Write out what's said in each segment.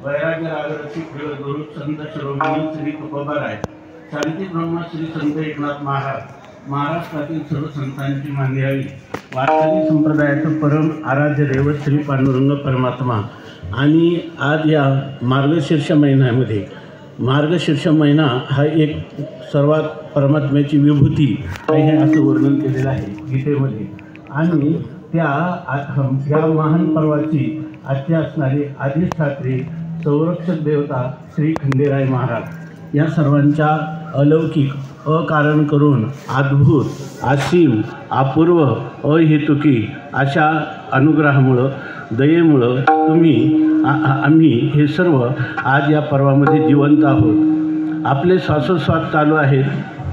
वैराग्य रागरती खेळ गुरु संत शिरोमणी श्री तुकोबाराय शांती ब्रह्म श्री संत एकनाथ महाराष्ट्रातील सर्व संतांची मानली हवी। वारकरी संप्रदायाचं परम आराध्य दैवत श्री पांडुरंग परमात्मा आणि आज या मार्गशीर्ष महिन्यामध्ये मार्गशीर्ष महिना हा एक सर्वात परमात्म्याची विभूती आहे असं वर्णन केलेलं आहे गीतेमध्ये। आणि या महान पर्वाची आज्ञा असणारे अधिष्ठात्री संरक्षक देवता श्री खंडेराय महाराज या सर्वांच्या अलौकिक अकारण करून अद्भुत असीम अपूर्व अहेतुकी अशा अनुग्रहामुळं दयेमुळं आम्ही हे सर्व आज या पर्वामध्ये जिवंत आहोत। आपले श्वासोच्छ्वास चालू आहेत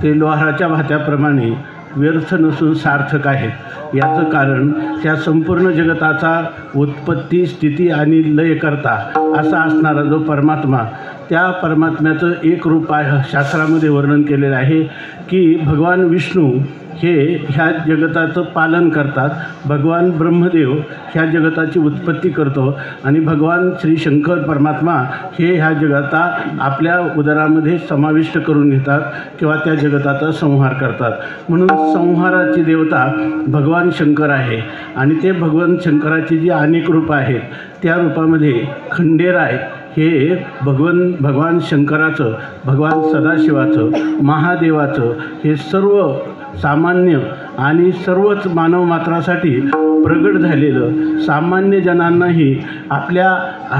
ते लोहाराच्या भात्याप्रमाणे व्यर्थ नसून सार्थक आहेत। याचं कारण त्या संपूर्ण जगताचा उत्पत्ती स्थिती आणि लय करता असा असणारा जो परमात्मा त्या परमात्म्याचं एक रूप आहे शास्त्रामध्ये वर्णन केलेलं आहे की भगवान विष्णू हे ह्या जगताचं पालन करतात, भगवान ब्रह्मदेव ह्या जगताची उत्पत्ती करतो आणि भगवान श्री शंकर परमात्मा हे ह्या जगता आपल्या उदरामध्ये समाविष्ट करून घेतात किंवा त्या जगताचा संहार करतात। म्हणून संहाराची देवता भगवान शंकर आहे आणि ते भगवान शंकराची जी अनेक रूपं आहेत त्या रूपामध्ये खंडेराय हे भगवान शंकराचं भगवान सदाशिवाचं महादेवाचं हे सर्व सामान्य आणि सर्वच मानव मात्रासाठी प्रगट झालेलं सामान्य जनांनाही आपल्या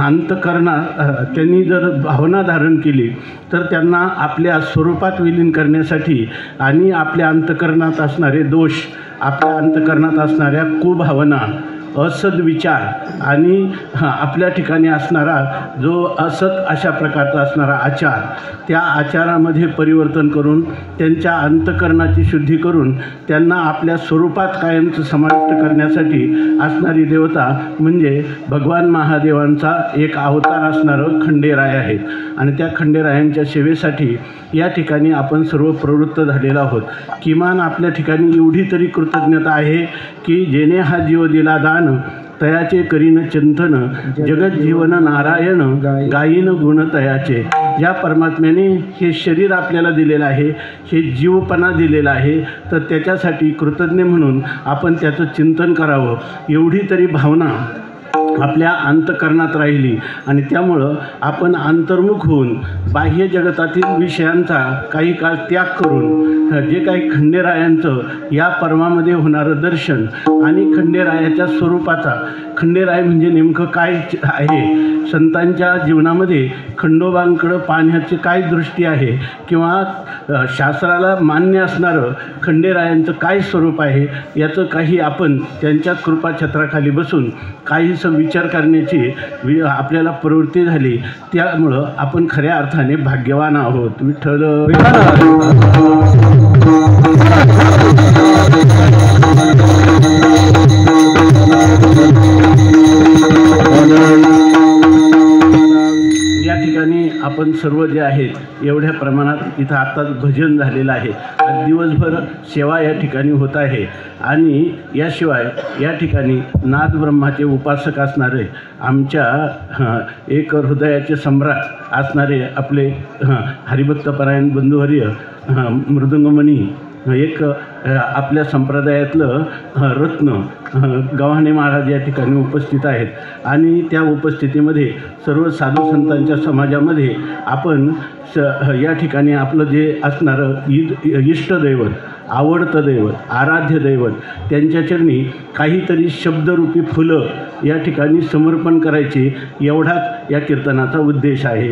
अंतःकरणात त्यांनी जर भावना धारण केली तर त्यांना आपल्या स्वरूपात विलीन करण्यासाठी आणि आपल्या अंतःकरणात असणारे दोष आपल्या अंतःकरणात असणाऱ्या कुभावना असद विचार आणि आपल्या ठिकाणी असणारा जो असत अशा प्रकारचा असणारा आचार त्या आचारामध्ये परिवर्तन करून त्यांच्या अंतःकरणाची शुद्धी करून त्यांना आपल्या स्वरूपात कायमचं समाविष्ट करण्यासाठी असणारी देवता म्हणजे भगवान महादेवांचा एक अवतार असणारं खंडेराय आहे। आणि त्या खंडेरायांच्या सेवेसाठी या ठिकाणी आपण सर्व प्रवृत्त झालेलो आहोत। किमान आपल्या ठिकाणी एवढी तरी कृतज्ञता आहे की जेणे हा जीव दिला दान तयाचे करीन चिंतन जगत जीवन नारायण गायीन गुण तयाचे। या परमात्म्याने हे शरीर आपल्याला दिलेलं आहे, हे जीवपणा दिलेला आहे, तर त्याच्यासाठी कृतज्ञ म्हणून आपण त्याचं चिंतन करावं एवढी तरी भावना आपल्या अंतःकरणात राहिली आणि त्यामुळं आपण अंतर्मुख होऊन बाह्य जगतातील विषयांचा काही काळ त्याग करून जे काही खंडेरायांचं या पर्वामध्ये होणारं दर्शन आणि खंडेरायाच्या स्वरूपाचा खंडेराय म्हणजे नेमकं काय आहे संतांच्या जीवनामध्ये खंडोबांकडं पाहण्याची काय दृष्टी आहे किंवा शास्त्राला मान्य असणारं खंडेरायांचं काय स्वरूप आहे याचं काही आपण त्यांच्या कृपाछत्राखाली बसून काहीसं विचार करण्याची आपल्याला प्रवृत्ती झाली। त्यामुळं आपण खऱ्या अर्थाने भाग्यवान आहोत। विठ्ठल या ठिकाणी आपण सर्व जे आहेत एवढ्या प्रमाणात इथं आत्ताच भजन झालेलं आहे, दिवसभर सेवा या ठिकाणी होत आहे आणि याशिवाय या ठिकाणी नाद ब्रह्माचे उपासक असणारे आमच्या एक हृदयाचे सम्राट असणारे आपले हरिभक्तपरायण बंधुवर्य मृदुंगमणी एक आपल्या संप्रदायातलं रत्न गव्हाणे महाराज या ठिकाणी उपस्थित आहेत आणि त्या उपस्थितीमध्ये सर्व साधू संतांच्या समाजामध्ये आपण या ठिकाणी आपलं जे असणारं इष्टदैवत आवडतं दैवत आराध्य दैवत त्यांच्या चरणी काहीतरी शब्दरूपी फुलं या ठिकाणी समर्पण करायची एवढाच या कीर्तनाचा उद्देश आहे।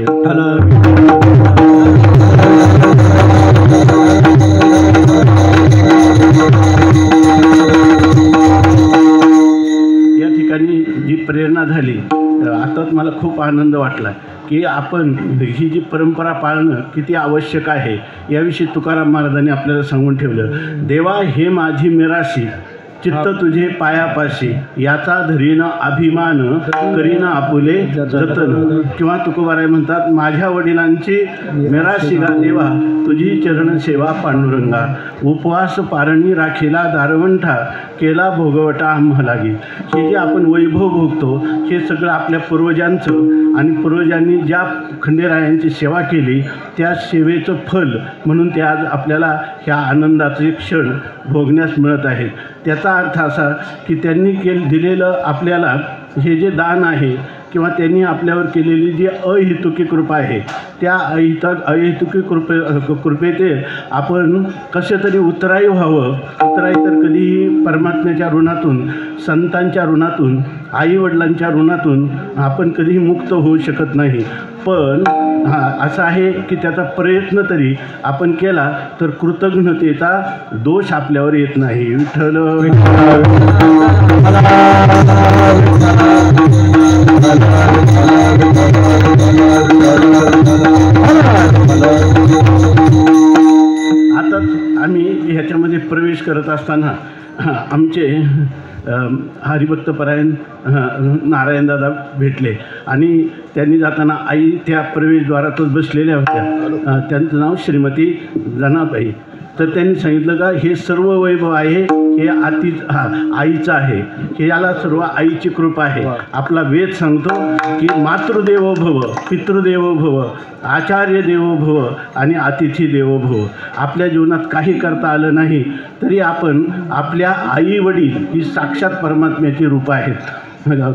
या ठिकाणी जी प्रेरणा झाली आताच मला खूप आनंद वाटला की आपण ही जी परंपरा पाळणं किती आवश्यक आहे याविषयी तुकाराम महाराजांनी आपल्याला सांगून ठेवलं। देवा हे माझी मिराशी चित्त तुझे पायापाशी याचा धरीन अभिमान करीन आपुले जतन. किंवा तुकोबाराय म्हणतात, माझ्या वडिलांची मेरा शिगा देवा तुझी चरण सेवा पांडुरंगा. उपवास पारणी राखीला दारवंठा केला भोगवटा आम्हा लागी. हे जे आपण वैभव भोगतो हे सगळं आपल्या पूर्वजांचं आणि पूर्वजांनी ज्या खंडेरायांची सेवा केली त्या सेवेचं फल म्हणून ते आज आपल्याला ह्या आनंदाचे क्षण भोगण्यास मिळत आहेत. त्याचा अर्थ असा की त्यांनी दिलेलं आपल्याला हे जे दान आहे किंवा त्यांनी आपल्यावर केलेली जी अहेतुकी कृपा आहे त्या अहेतुकी कृपेते आपण कसे तरी उतराई व्हावं. उतराई तर कधीही परमात्म्याच्या ऋणातून, संतांच्या ऋणातून, आईवडिलांच्या ऋणातून आपण कधीही मुक्त होऊ शकत नाही. पण असं आहे की त्याचा प्रयत्न तरी आपण केला तर कृतज्ञतेचा दोष आपल्यावर येत नाही. विठ्ठल आताच आम्ही ह्याच्यामध्ये प्रवेश करत असताना आमचे हरिभक्तपरायण नारायणदादा भेटले आणि त्यांनी जाताना आई त्या प्रवेशद्वारातच बसलेल्या होत्या. त्यांचं नाव श्रीमती जनाबाई. तर त्यांनी सांगितलं का हे सर्व वैभव आहे हे आईचं आहे, हे याला सर्व आईची कृपा आहे. आपला वेद सांगतो की मातृदेवो भव, पितृदेवो भव, आचार्य देवो भव आणि अतिथी देवो भव. आपल्या जीवनात काही करता आलं नाही तरी आपण आपल्या आई वडील ही साक्षात परमात्म्याची रूपं आहेत.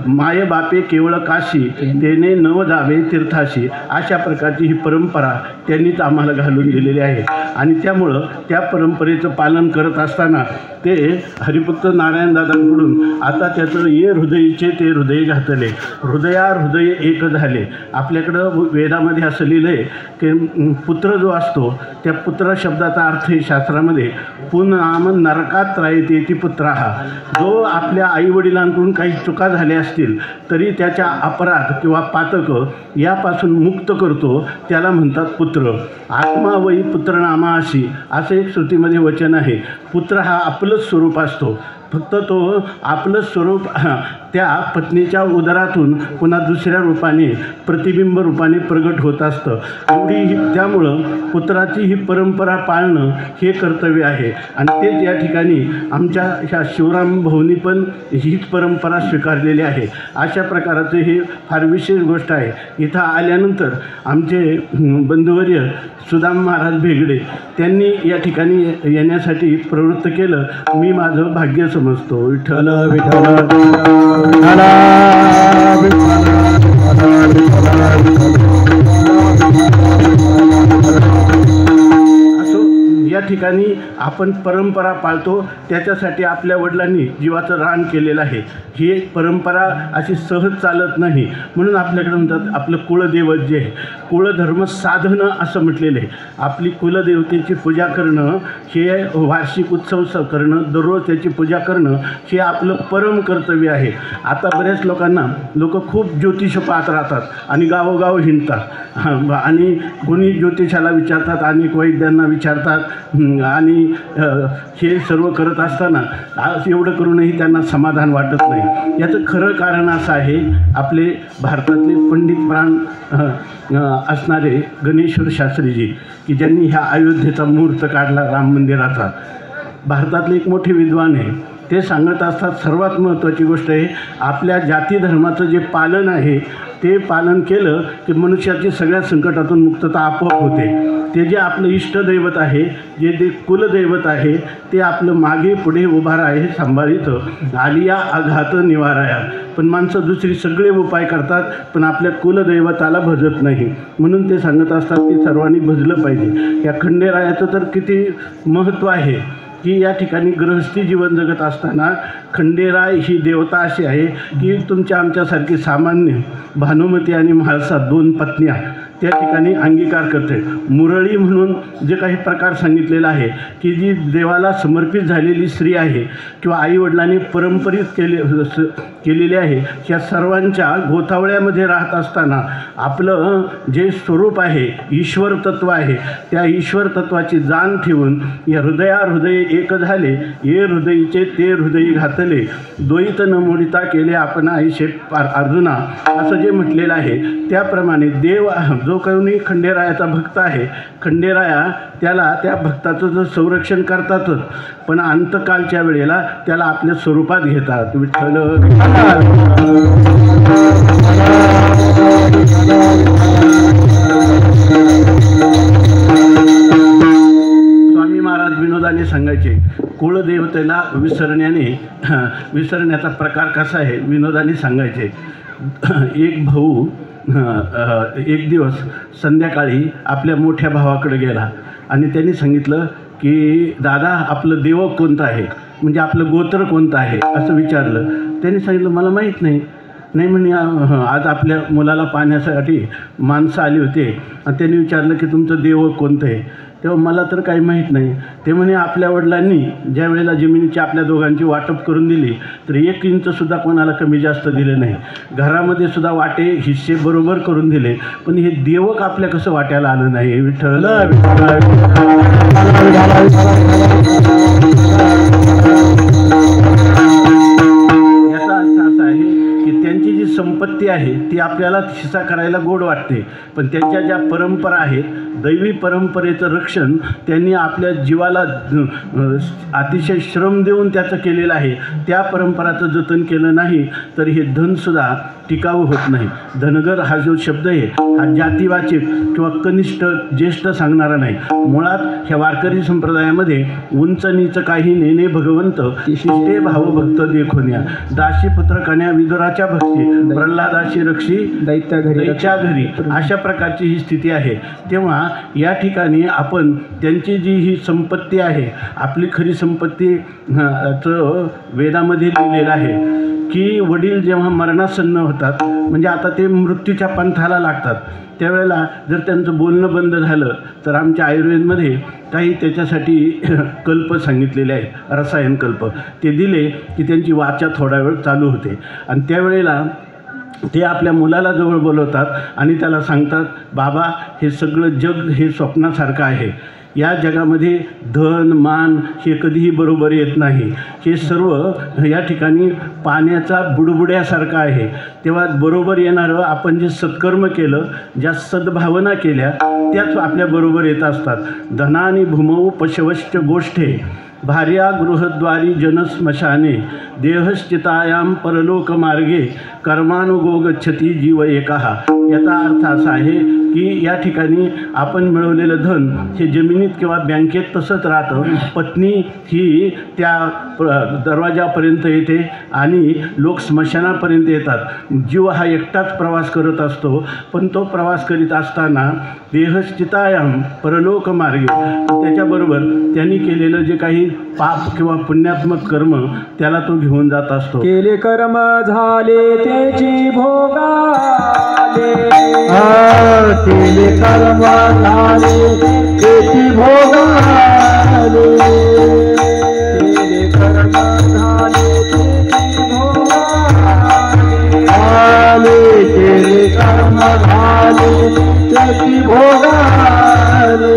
माये बापे केवळ काशी तेने नव जावे तीर्थाशी. अशा प्रकारची ही परंपरा त्यांनीच आम्हाला घालून दिलेली आहे आणि त्यामुळं त्या परंपरेचं पालन करत असताना ते हरिभक्त नारायणदादांकडून आता त्याचं ये हृदयीचे ते हृदय घातले, हृदया हृदय एक झाले. आपल्याकडं वेदामध्ये असं लिहिलं आहे की पुत्र जो असतो त्या पुत्र शब्दाचा अर्थ आहे शास्त्रामध्ये पुनाम नरकात रायते ती पुत्र हा. जो आपल्या आईवडिलांकडून काही चुका झाल्या असतील तरी त्याच्या अपराध किंवा पातक यापासून मुक्त करतो त्याला म्हणतात पुत्र. आत्मा वै पुत्रनामा अशी असं एक श्रुतीमध्ये वचन आहे. पुत्र हा आपलंच स्वरूप असतो, फक्त तो आपलं स्वरूप त्या पत्नीच्या उदरातून पुन्हा दुसऱ्या रूपाने प्रतिबिंब रूपाने प्रगट होत असतं. त्यामुळं पुत्राची ही परंपरा पाळणं हे कर्तव्य आहे आणि तेच या ठिकाणी आमच्या ह्या शिवराम भाऊनी पण हीच परंपरा स्वीकारलेली आहे. अशा प्रकारचं हे फार विशेष गोष्ट आहे. इथं आल्यानंतर आमचे बंधुवर्य सुदाम महाराज भेगडे त्यांनी या ठिकाणी येण्यासाठी प्रवृत्त केलं. मी माझं भाग्य समजतो. विठ्ठल विठ्ठल असो या ठिकाणी आपण परंपरा पाळतो. त्याच्यासाठी आपल्या वडिलांनी जीवाचं रान केलेलं आहे. ही परंपरा अशी सहज चालत नाही म्हणून आपल्याकडे म्हणतात आपलं कुळदैवत जे आहे, कुळधर्म साधनं असं म्हटलेलं आहे. आपली कुलदेवतेची पूजा करणं हे वार्षिक उत्सव करणं, दररोज त्याची पूजा करणं हे आपलं परम कर्तव्य आहे. आता बऱ्याच लोक खूप ज्योतिष पाहत राहतात आणि गावोगाव हिंडतात आणि कोणी ज्योतिषाला विचारतात, अनेक वैद्यांना विचारतात आणि हे सर्व करत असताना एवढं करूनही त्यांना समाधान वाटत नाही. याचं खरं कारण असं आहे, आपले भारतातले पंडित प्राण असणारे गणेश्वर शास्त्रीजी की ज्यांनी ह्या अयोध्येचा मुहूर्त काढला राम मंदिराचा, भारतातले एक मोठे विद्वान आहे. ते सांगत असतात सर्वात महत्त्वाची गोष्ट आहे आपल्या जाती धर्माचं जे पालन आहे ते पालन केलं की मनुष्याची सगळ्या संकटातून मुक्तता आपोआप होते. ते जे आपलं इष्टदैवत आहे, जे कुलदैवत आहे ते आपलं मागे पुढे उभा आहे सांभाळीचं आलिया आघात निवाराया. पण माणसं दुसरी सगळे उपाय करतात पण आपल्या कुलदैवताला भजत नाही. म्हणून ते सांगत असतात की सर्वांनी भजलं पाहिजे. या खंडेरायाचं तर किती महत्त्व आहे की या ठिकाणी गृहस्थी जीवन जगत असताना खंडेराय ही देवता अशी आहे की तुमच्या आमच्यासारखी सामान्य भानुमती आणि म्हाळसा दोन पत्न्या त्या ठिकाणी अंगीकार करते. मुरळी म्हणून जे काही प्रकार सांगितलेला आहे की जी देवाला समर्पित झालेली स्त्री आहे किंवा आईवडिलांनी परंपरित केलेली आहे, या सर्वांच्या गोतावळ्यामध्ये राहत असताना आपलं जे स्वरूप आहे, ईश्वर तत्व आहे, त्या ईश्वर तत्वाची जाण ठेवून या हृदय एक झाले, ये हृदयीचे ते हृदयी घातले, द्वैत न मोडिता केले आपण आईशे अर्जुना, असं जे म्हटलेलं आहे त्याप्रमाणे देव जो कोणी खंडेरायाचा भक्त आहे, खंडेराया त्याला त्या भक्ताचं जर संरक्षण करतातच, पण अंतकालच्या वेळेला त्याला आपल्या स्वरूपात घेतात. विठ्ठल स्वामी महाराज विनोदाने सांगायचे, कुळदेवतेला विसरण्याचा प्रकार कसा आहे विनोदाने सांगायचे. एक भाऊ एक दिवस संध्याकाळी आपल्या मोठ्या भावाकडे गेला आणि त्यांनी सांगितलं की दादा आपलं देवक कोणतं आहे, म्हणजे आपलं गोत्र कोणतं आहे असं विचारलं. त्यांनी सांगितलं मला माहीत नाही. नाही म्हणे आज आपल्या मुलाला पाहण्यासाठी माणसं आली होते आणि त्यांनी विचारलं की तुमचं देवक कोणतं आहे. तेव्हा मला तर काही माहीत नाही. ते म्हणे आपल्या वडिलांनी ज्या वेळेला जमिनीची आपल्या दोघांची वाटप करून दिली तर 1 इंचसुद्धा कोणाला कमी जास्त दिले नाही. घरामध्ये सुद्धा वाटे हिस्से बरोबर करून दिले, पण हे देवक आपल्या कसं वाट्याला आलं नाही. विठ्ठल याचा अर्थ असा आहे की त्यांची जी संपत्ती आहे ती आपल्याला हिस्सा करायला गोड वाटते, पण त्यांच्या ज्या परंपरा आहेत, दैवी परंपरेचं रक्षण त्यांनी आपल्या जीवाला अतिशय श्रम देऊन त्याचं केलेलं आहे. त्या परंपराचं जतन केलं नाही तर हे धनसुद्धा टिकाऊ होत नाही. धनगर हा जो शब्द आहे हा जातीवाचक किंवा कनिष्ठ ज्येष्ठ सांगणारा नाही. मुळात ह्या वारकरी संप्रदायामध्ये उंच नीच काही नेने भगवंत शिष्टे भावभक्त देखोन्या, दाशी पुत्र कन्या विदुराच्या भक्ती, प्रल्हादाशी रक्षी दैत्या घरी, अशा प्रकारची ही स्थिती आहे. तेव्हा या ठिकाणी आपण त्यांची जी ही संपत्ती आहे, आपली खरी संपत्ती वेदामध्ये लिहिलेलं आहे की वडील जेव्हा मरणासन्न होतात, म्हणजे आता ते मृत्यूच्या पंथाला लागतात, त्यावेळेला जर त्यांचं बोलणं बंद झालं तर आमच्या आयुर्वेदमध्ये काही त्याच्यासाठी कल्प सांगितलेले आहेत, रसायन कल्प. ते दिले की त्यांची वाचा थोडा वेळ चालू होते आणि त्यावेळेला ते आपल्या मुलाला जवळ बोलवतात आणि त्याला सांगतात, बाबा हे सगळं जग हे स्वप्नासारखं आहे. या जगामध्ये धन मान हे कधीही बरोबर येत नाही. हे सर्व या ठिकाणी पाण्याचा बुडबुड्यासारखं आहे. तेव्हा बरोबर येणारं आपण जे सत्कर्म केलं, ज्या सद्भावना केल्या त्याच आपल्याबरोबर येत असतात. धनानी भूमौ पशवश्च गोष्ठे, भार्या गृहद्वारी जनस्मशाने, देहश्चितायाम परलोक मार्गे, कर्मानुगो गच्छती जीव एकहा. याचा अर्थ असा आहे की या ठिकाणी आपण मिळवलेलं धन हे जमिनीत किंवा बँकेत तसंच राहतं. पत्नी ही त्या दरवाजापर्यंत येते आणि लोक स्मशानापर्यंत येतात. जीव हा एकटाच प्रवास करत असतो, पण तो प्रवास करीत असताना देहश्चितायाम परलोक मार्गे, त्याच्याबरोबर त्यांनी केलेलं जे काही पाप किंवा पुण्यात्मक कर्म त्याला तो घेऊन जात असतो. केले कर्म झाले त्याची भोगाले, केले कर्म झाले त्याची भोगाले, केले कर्म झाले त्याची भोगाले, केले कर्म झाले त्याची भोगाले.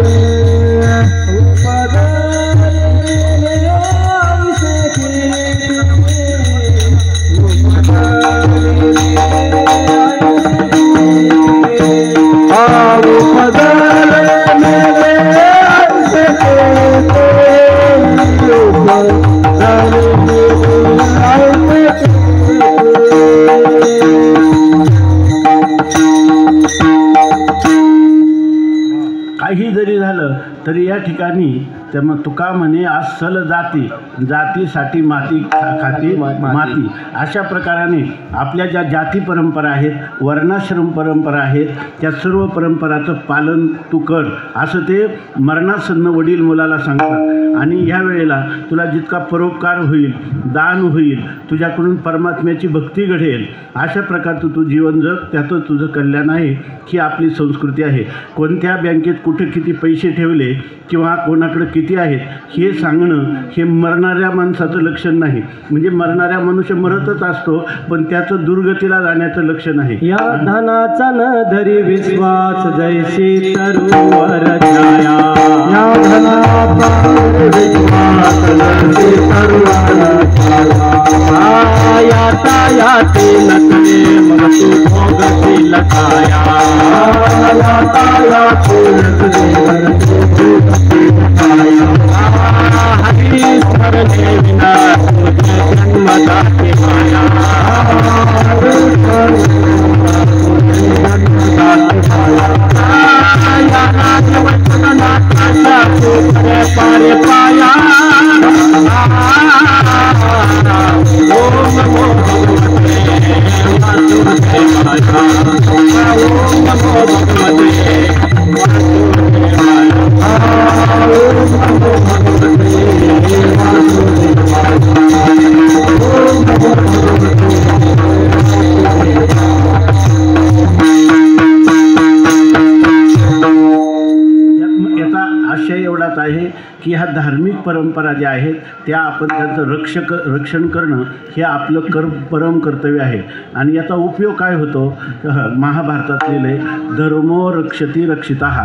काही जरी झालं तरी या ठिकाणी त्यामुळे तुका म्हणे अस्सल जाती जातीसाठी माती खाती माती अशा प्रकाराने आपल्या ज्या जाती परंपरा आहेत, वर्णाश्रम परंपरा आहेत, त्या सर्व परंपराचं पालन तू कर असं ते मरणासन्न वडील मुलाला सांगतात. आणि ह्या वेळेला तुला जितका परोपकार होईल, दान होईल, तुझ्याकडून परमात्म्याची भक्ती घडेल, अशा प्रकारचं तू जीवन जग, त्याचं तुझं कल्याण आहे. ही आपली संस्कृती आहे. कोणत्या बँकेत कुठे किती पैसे ठेवले किंवा कोणाकडे किती आहेत हे सांगणं हे मरणाऱ्या माणसाचं लक्षण नाही. म्हणजे मरणाऱ्या मनुष्य मरतच असतो, पण त्याचं दुर्गतीला जाण्याचं लक्षण आहे. या धनाचा न धरी विश्वास जैसी तरुवर छाया, या धनाचा विश्वास जैसी तरुवर छाया, याता याती नकले मग तू भोगती लखाया, याता याती नकले मग तू भोगती लखाया, हरी स्मरणे विना तुझे जन्म जाती माया, पारे पाया ओम नमो भगवते वासुदेवाय, ओम नमो भगवते वासुदेवाय, ओम नमो भगवते वासुदेवाय, ओम नमो भगवते आशय एवढाच आहे की ह्या धार्मिक परंपरा ज्या आहेत त्या आपण त्यांचं रक्षण करणं हे आपलं परम कर्तव्य आहे. आणि याचा उपयोग काय होतो? महाभारतात लिहिलंय, धर्मो रक्षती रक्षिताः.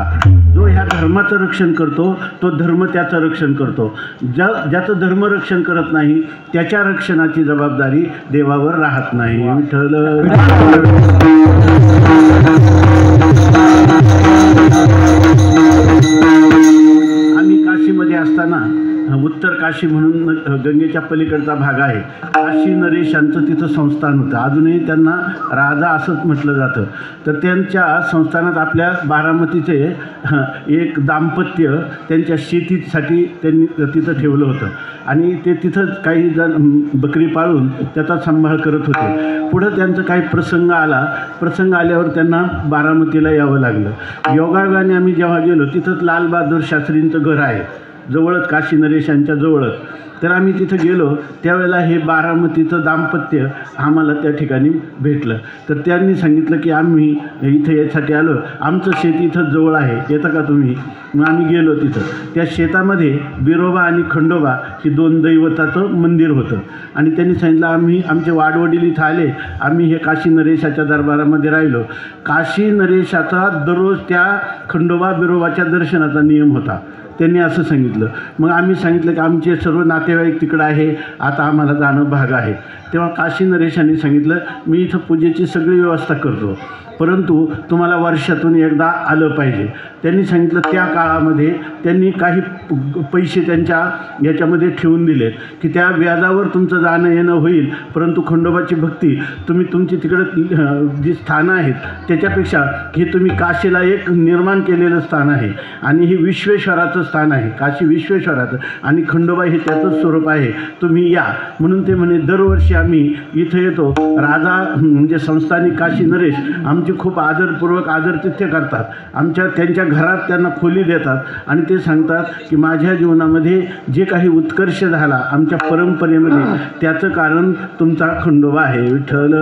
जो ह्या धर्माचं रक्षण करतो तो धर्म त्याचं रक्षण करतो. ज्याचं धर्म रक्षण करत नाही त्याच्या रक्षणाची जबाबदारी देवावर राहत नाही. विठ्ठल आम्ही काशीमध्ये असताना, उत्तर काशी म्हणून गंगेच्या पलीकडचा भाग आहे, काशी नरेशांचं तिथं संस्थान होतं. अजूनही त्यांना राजा असंच म्हटलं जातं. तर त्यांच्या संस्थानात आपल्या बारामतीचे एक दाम्पत्य त्यांच्या शेतीसाठी त्यांनी तिथं ठेवलं होतं आणि ते तिथंच काही जण बकरी पाळून त्याचा सांभाळ करत होते. पुढं त्यांचं काही प्रसंग आल्यावर त्यांना बारामतीला यावं लागलं. योगायोगाने आम्ही जेव्हा गेलो तिथंच लालबहादूर शास्त्रींचं घर आहे, जवळच काशी नरेशांच्या जवळच. तर आम्ही तिथं गेलो त्यावेळेला हे बारामतीचं दाम्पत्य आम्हाला त्या ठिकाणी भेटलं. तर त्यांनी सांगितलं की आम्ही इथं यासाठी आलो, आमचं शेत इथं जवळ आहे, येतं का तुम्ही? मग आम्ही गेलो. तिथं त्या शेतामध्ये बिरोबा आणि खंडोबा ही दोन दैवताचं मंदिर होतं. आणि त्यांनी सांगितलं आम्ही आमचे वाडवडील इथं आले, आम्ही हे काशी नरेशाच्या दरबारामध्ये राहिलो. काशी नरेशाचा दररोज त्या खंडोबा बिरोबाच्या दर्शनाचा नियम होता. त्यांनी असं सांगितलं. मग आम्ही सांगितलं की आमचे सर्व नातेवाईक तिकडं आहे, आता आम्हाला जाणं भाग आहे. तेव्हा काशी नरेशांनी सांगितलं मी इथं पूजेची सगळी व्यवस्था करतो, परंतु तुम्हाला वर्षातून एकदा आलं पाहिजे. त्यांनी सांगितलं त्या काळामध्ये त्यांनी काही पैसे त्यांच्या याच्यामध्ये ठेवून दिले की त्या व्याजावर तुमचं जाणं येणं होईल, परंतु खंडोबाची भक्ती तुम्ही तुमची तिकडं जी स्थानं आहेत त्याच्यापेक्षा हे तुम्ही काशीला एक निर्माण केलेलं स्थान आहे आणि हे विश्वेश्वराचं स्थान आहे, काशी विश्वेश्वराचं, आणि खंडोबा हे त्याचंच स्वरूप आहे, तुम्ही या. म्हणून ते म्हणे दरवर्षी आम्ही इथं येतो. राजा म्हणजे संस्थानिक काशी नरेश आमची खूप आदरपूर्वक आदरातिथ्य करतात. त्यांच्या घरात त्यांना खोली देतात आणि ते सांगतात की माझ्या जीवनामध्ये जे काही उत्कर्ष झाला आमच्या परंपरेमध्ये त्याचं कारण तुमचा खंडोबा आहे. विठ्ठल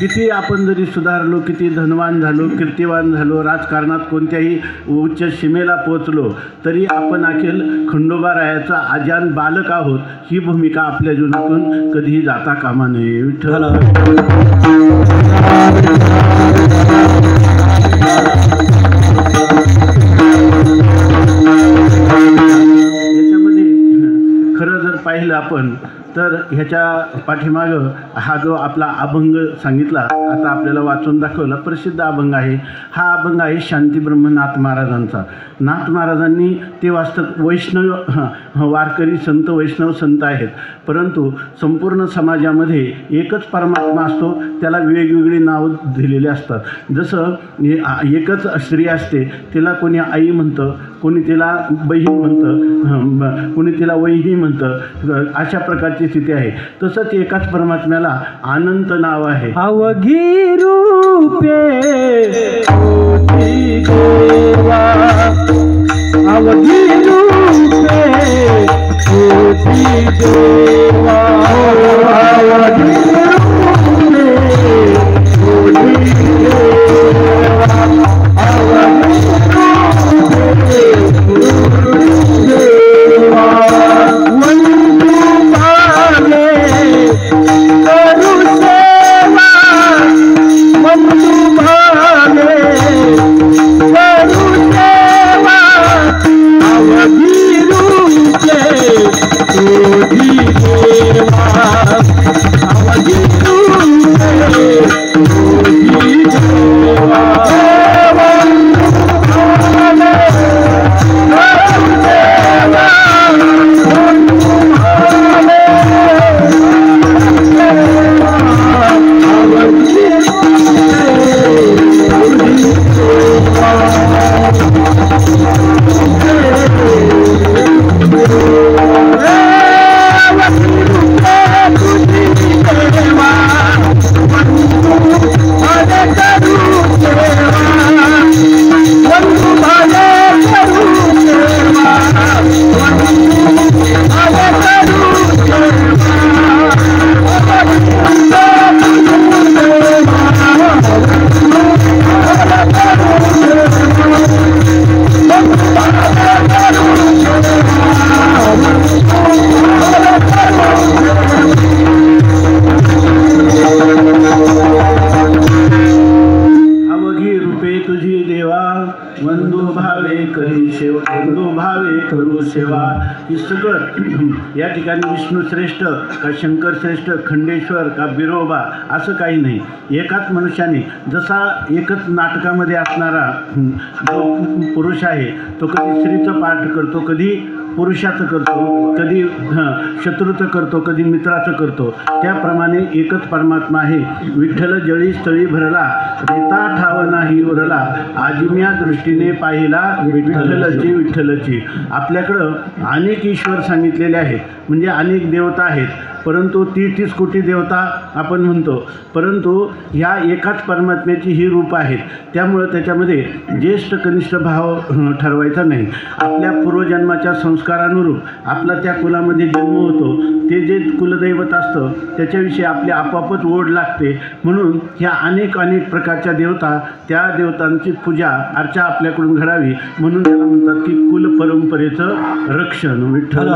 किती आपण जरी सुधारलो, किती धनवान झालो, कीर्तिवान झालो, राजकारणात कोणत्याही उच्च सीमेला पोचलो, तरी आपण अखेर खंडोबारायाचा आजान बालक आहोत ही भूमिका आपल्या जीवनातून कधीही जाता कामा नये. विठ्ठल याच्यामध्ये खरं जर पाहिलं आपण तर ह्याच्या पाठीमागं हा जो आपला अभंग सांगितला, आता आपल्याला वाचून दाखवला, प्रसिद्ध अभंग आहे. हा अभंग आहे शांतीब्रह्म नाथ महाराजांचा. नाथ महाराजांनी ते वास्तव वैष्णव वारकरी संत वैष्णव संत आहेत, परंतु संपूर्ण समाजामध्ये एकच परमात्मा असतो, त्याला वेगवेगळी नावं दिलेली असतात. जसं एकच स्त्री असते, तिला कोणी आई म्हणतं, कोणी तिला बहीण म्हणतं, कोणी तिला वहिनी म्हणतं, अशा प्रकारची स्थिती आहे. तसंच एकाच परमात्म्याला अनंत नाव आहे. अवघी रूपे कोटी देवा, अवघी रूपे कोटी देवा, अवघी रूपे कोटी देवा, अवघी देवा, वंदू भावे करू सेवा, वंदू भावे करू सेवा, अवघी रूपे कोटी देवा, अवघी रूपे कोटी देवा, ही सगळं या ठिकाणी विष्णुश्रेष्ठ का शंकरश्रेष्ठ, खंडेश्वर का बिरोबा असं काही नाही. एकाच मनुष्याने जसा एकच नाटकामध्ये असणारा जो पुरुष आहे, तो कधी स्त्रीचं पाठ करतो, कधी पुरुषाचं करतो, कधी शत्रूचं करतो, कधी मित्राचं करतो. त्याप्रमाणे एकच परमात्मा आहे. विठ्ठल जळी स्थळी भरला, देता ठाव नाही उरला, आजिम्या दृष्टीने पाहिला विठ्ठलची विठ्ठलची. आपल्याकडं अनेक ईश्वर सांगितलेले आहेत, म्हणजे अनेक देवता आहेत, परंतु 30 कोटी देवता आपण म्हणतो, परंतु ह्या एकाच परमात्म्याची ही रूप आहेत. त्यामुळं त्याच्यामध्ये ज्येष्ठ कनिष्ठ भाव ठरवायचा नाही. आपल्या पूर्वजन्माच्या संस्कारानुरूप आपला त्या कुलामध्ये जन्म होतो, ते जे कुलदैवत असतं त्याच्याविषयी आपली आपोआपच ओढ लागते. म्हणून ह्या अनेक प्रकारच्या देवता, त्या देवतांची पूजा अर्चा आपल्याकडून घडावी, म्हणून त्याला म्हणतात की कुल परंपरेचं रक्षण. विठ्ठल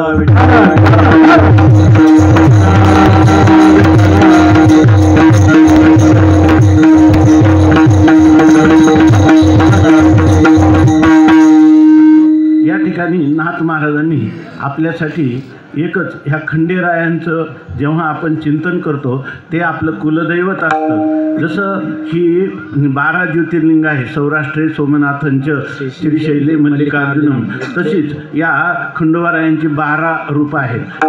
या ठिकाणी नाथ महाराजांनी आपल्यासाठी एकच ह्या खंडेरायांचं जेव्हा आपण चिंतन करतो ते आपलं कुलदैवत असतं. जसं ही 12 ज्योतिर्लिंग आहे, सौराष्ट्रे सोमनाथांचं श्रीशैले मल्लिकार्जुनम, तशीच या खंडोबारायांची 12 रूपं आहेत.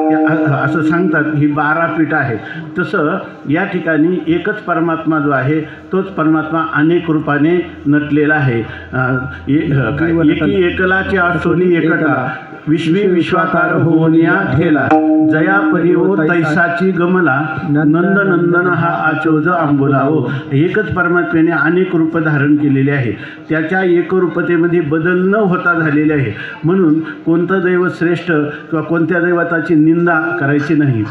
असं सांगतात ही 12 पीठ आहेत. तसं या ठिकाणी एकच परमात्मा जो आहे तोच परमात्मा अनेक रूपाने नटलेला आहे. एकी एकलाची आठवणी एकटा, विश्वी विश्वाकार होनिया ठेला, जया परिओ तैसाची गमला, नंदनंदन हा आचोज आंबोलाओ. एकच परमात्म्याने अनेक रूप धारण केलेले आहे. त्याच्या एकरूपतेमध्ये बदल न होता झालेले आहे. म्हणून कोणतं दैवत श्रेष्ठ किंवा कोणत्या दैवताची निंदा करायची नाही.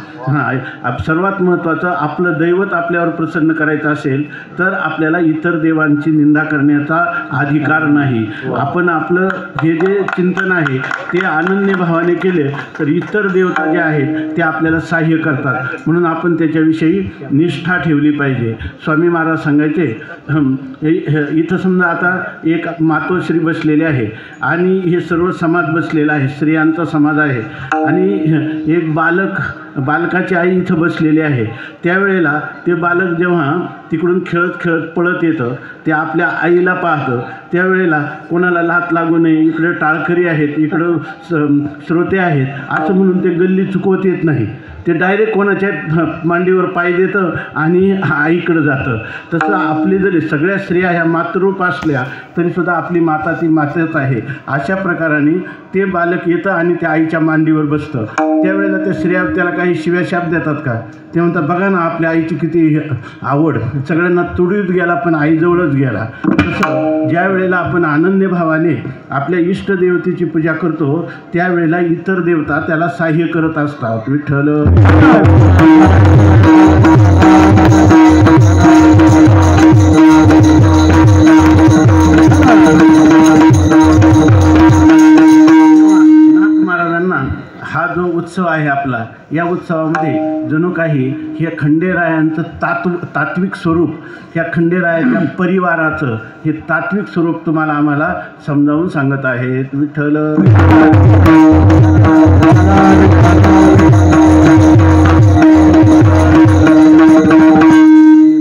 सर्वात महत्त्वाचं, आपलं दैवत आपल्यावर प्रसन्न करायचं असेल तर आपल्याला इतर देवांची निंदा करण्याचा अधिकार नाही. आपण आपलं हे जे चिंतन आहे ते अनन्य भावाने केले तर इतर देवता जे आहेत ते आपल्याला सहाय्य करतात. म्हणून आपण त्याच्याविषयी निष्ठा ठेवली पाहिजे. स्वामी महाराज सांगायचे, इथं समजा आता एक मातोश्री बसलेले आहे आणि हे सर्व समाज बसलेला आहे, स्त्रियांचा समाज आहे, आणि एक बालक बालकाची आई इथं बसलेली आहे, त्यावेळेला ते बालक जेव्हा तिकडून खेळत खेळत पळत येतं, ते आपल्या आईला पाहतं, त्यावेळेला कोणाला लाथ लागू नये, इकडे टाळकरी आहेत, इकडं श्रोते आहेत असं म्हणून ते गल्ली चुकवत येत नाही. ते डायरेक्ट कोणाच्या मांडीवर पाय देतं आणि आईकडं जातं. तसं आपली जरी सगळ्या स्त्रिया ह्या मातृरूप असल्या तरीसुद्धा आपली माता ती माताच आहे. अशा प्रकाराने ते बालक येतं आणि त्या आईच्या मांडीवर बसतं. त्यावेळेला त्या स्त्रिया त्याला काही शिव्या शाप देतात का? ते म्हणतात, बघा ना आपल्या आईची किती आवड, सगळ्यांना तुडीत गेला पण आईजवळच गेला. तसं ज्या वेळेला आपण आनंदी भावाने आपल्या इष्टदेवतेची पूजा करतो त्यावेळेला इतर देवता त्याला सहाय्य करत असतात. विठ्ठल महाराजांना हा जो उत्सव आहे आपला, या उत्सवामध्ये जणू काही हे खंडेरायांचं तात्विक स्वरूप, ह्या खंडेरायाच्या परिवाराचं हे तात्विक स्वरूप तुम्हाला आम्हाला समजावून सांगत आहेत. विठ्ठल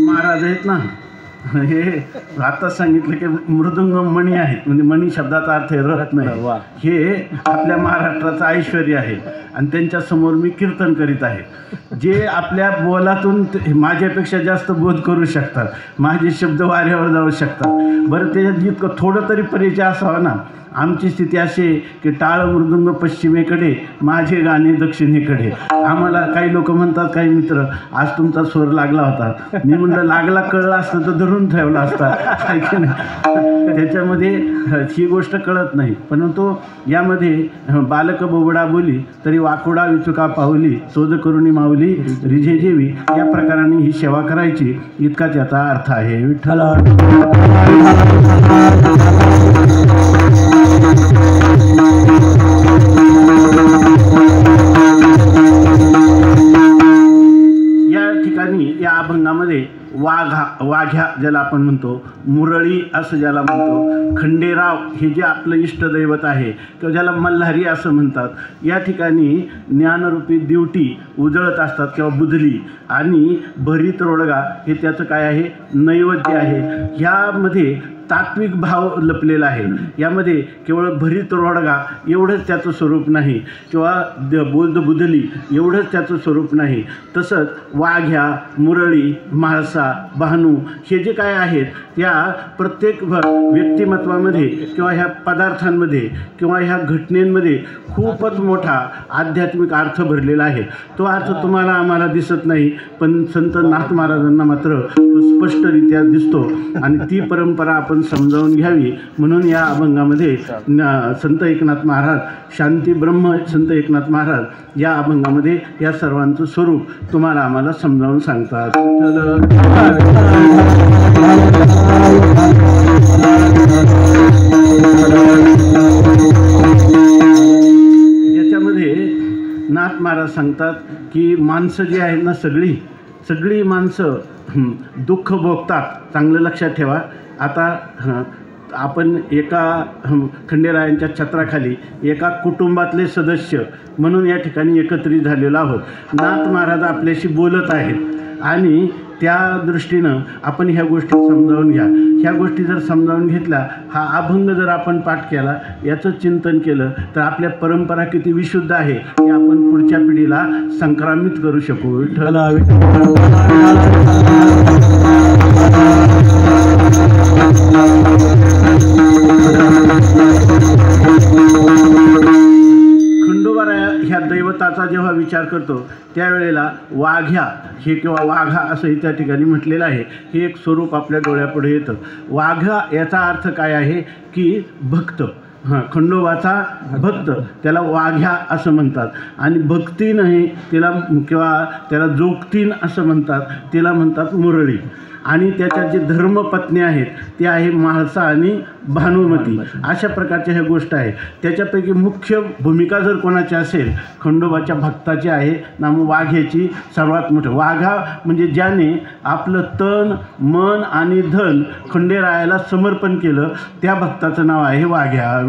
महाराज आहेत ना, हे आता सांगितलं की मृदुंग मणी आहेत, म्हणजे मणी शब्दाचा अर्थ रत नाही, हे आपल्या महाराष्ट्राचं ऐश्वर्य आहे आणि त्यांच्या समोर मी कीर्तन करीत आहे. जे आपल्या बोलातून माझ्यापेक्षा जास्त बोध करू शकतात, माझे शब्द वाऱ्यावर जाऊ शकतात. बरं त्याच्यात जितकं थोडं तरी परिचय असावा ना. आमची स्थिती अशी आहे की टाळ मृदुंग पश्चिमेकडे, माझे गाणे दक्षिणेकडे. आम्हाला काही लोक म्हणतात, काही मित्र, आज तुमचा स्वर लागला होता. मी म्हणलं लागला कळला असतं तर धरून ठेवला असता, की नाही. त्याच्यामध्ये ही गोष्ट कळत नाही. परंतु यामध्ये बालक बोबडा बोली तरी वाकुडा विचुका पावली, चोद करुणी माऊली रिझे जेवी, या प्रकाराने ही सेवा करायची, इतकाच याचा अर्थ आहे. विठ्ठल या ठिकाणी या अभंगामध्ये वाघ्या ज्याला आपण म्हणतो, मुरळी असं ज्याला म्हणतो, खंडेराव हे जे आपलं इष्टदैवत आहे किंवा ज्याला मल्हारी असं म्हणतात, या ठिकाणी ज्ञानरूपी दिवटी उजळत असतात किंवा बुधली, आणि भरीत रोडगा हे त्याचं काय आहे, नैवेद्य आहे. ह्यामध्ये तात्विक भाव लपलेला आहे. यामध्ये केवळ भरीत रोडगा एवढंच त्याचं स्वरूप नाही, किंवा बुधली एवढंच त्याचं स्वरूप नाही. तसंच वाघ्या, मुरळी, म्हाळसा, भानू हे जे काय आहेत या प्रत्येक व्यक्तिमत्वामध्ये किंवा ह्या पदार्थांमध्ये किंवा ह्या घटनेमध्ये खूपच मोठा आध्यात्मिक अर्थ भरलेला आहे. तो अर्थ तुम्हाला आम्हाला दिसत नाही, पण संत नाथ महाराजांना मात्र तो स्पष्टरित्या दिसतो. आणि ती परंपरा आपण समजावून घ्यावी म्हणून या अभंगामध्ये संत एकनाथ महाराज, शांती ब्रह्म संत एकनाथ महाराज या अभंगामध्ये या सर्वांचं स्वरूप तुम्हाला आम्हाला समजावून सांगतात. याच्यामध्ये नाथ महाराज सांगतात की माणसं जी आहेत ना, सगळी माणसं दुःख भोगतात. चांगलं लक्षात ठेवा. आता आपण एका खंडेरायांच्या छत्राखाली एका कुटुंबातले सदस्य म्हणून या ठिकाणी एकत्रित झालेलो आहोत. नाथ महाराज आपल्याशी बोलत आहेत आणि त्या दृष्टीनं आपण ह्या गोष्टी समजावून घ्या. ह्या गोष्टी जर समजावून घेतल्या, हा अभंग जर आपण पाठ केला, याचं चिंतन केलं, तर आपल्या परंपरा किती विशुद्ध आहे हे आपण पुढच्या पिढीला संक्रमित करू शकू. खंडोबाराया ह्या दैवताचा जेव्हा विचार करतो त्यावेळेला वाघ्या हे किंवा वाघा असंही त्या ठिकाणी म्हटलेलं आहे. हे एक स्वरूप आपल्या डोळ्यापुढे येतं. वाघा याचा अर्थ काय आहे की भक्त. खंडोबाचा भक्त, त्याला वाघ्या असं म्हणतात. आणि भक्तीन हे तिला किंवा त्याला जोगतीन असं म्हणतात, तिला म्हणतात मुरळी. आणि त्याच्या जे धर्मपत्नी आहेत ते आहे म्हाळसा आणि भानुमती. अशा प्रकारच्या ह्या गोष्ट आहे. त्याच्यापैकी मुख्य भूमिका जर कोणाची असेल खंडोबाच्या भक्ताची आहे ना, मग वाघ्याची सर्वात मोठं. वाघा म्हणजे ज्याने आपलं तन मन आणि धन खंडेरायाला समर्पण केलं त्या भक्ताचं नाव आहे वाघ्या.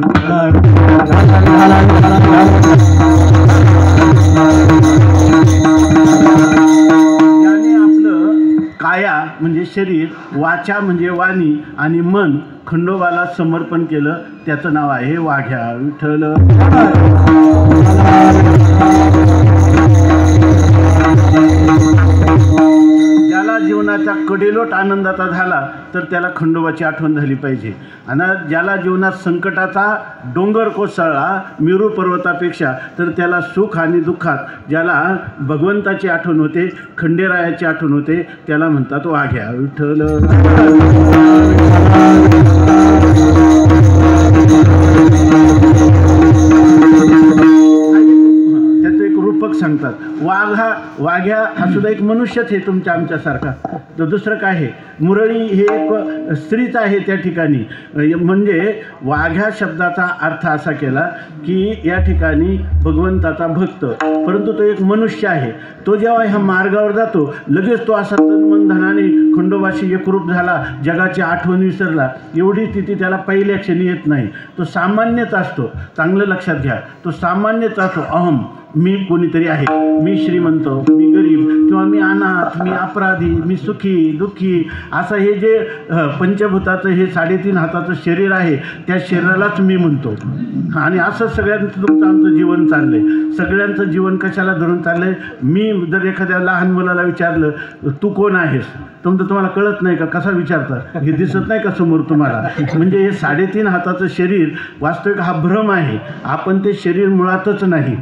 शरीर, वाचा म्हणजे वाणी आणि मन खंडोबाला समर्पण केलं. त्याचं नाव आहे वाघ्या विठ्ठल. ज्याला जीवनाचा कडेलोट आनंदाचा झाला तर त्याला खंडोबाची आठवण झाली पाहिजे. आणि ज्याला जीवनात संकटाचा डोंगर कोसळला मेरू पर्वतापेक्षा तर त्याला सुख आणि दुःखात ज्याला भगवंताची आठवण होते, खंडेरायाची आठवण होते, त्याला म्हणतात वाघ्या विठ्ठल. त्याचं एक रूपक सांगतात. वाघ्या हा सुद्धा एक मनुष्यच आहे तुमच्या आमच्यासारखा. तर दुसरं काय आहे, मुरळी हे एक स्त्रीच आहे त्या ठिकाणी. म्हणजे वाघ्या शब्दाचा अर्थ असा केला की या ठिकाणी भगवंताचा भक्त, परंतु तो एक मनुष्य आहे. तो जेव्हा ह्या मार्गावर जातो लगेच तो असा तन धनाने खंडोबाशी एकरूप झाला, जगाची आठवण विसरला, एवढी स्थिती त्याला पहिल्या क्षणी येत नाही. तो सामान्यच असतो. चांगलं लक्षात घ्या, तो सामान्यच असतो. अहम, मी कोणीतरी आहे, मी श्रीमंत, मी गरीब, किंवा मी अनाथ, मी अपराधी, मी सुखी दुःखी, असं हे जे पंचभूताचं हे 3.5 हाताचं शरीर आहे त्या शरीरालाच मी म्हणतो. आणि असं सगळ्यांचं तुमचं आमचं जीवन चाललं आहे. सगळ्यांचं जीवन कशाला धरून चाललं आहे? मी जर एखाद्या लहान मुलाला विचारलं तू कोण आहेस, तुम्हाला कळत नाही का? कसा विचारता? हे दिसत नाही का समोर तुम्हाला? म्हणजे हे 3.5 हाताचं शरीर वास्तविक हा भ्रम आहे. आपण ते शरीर मुळातच नाही.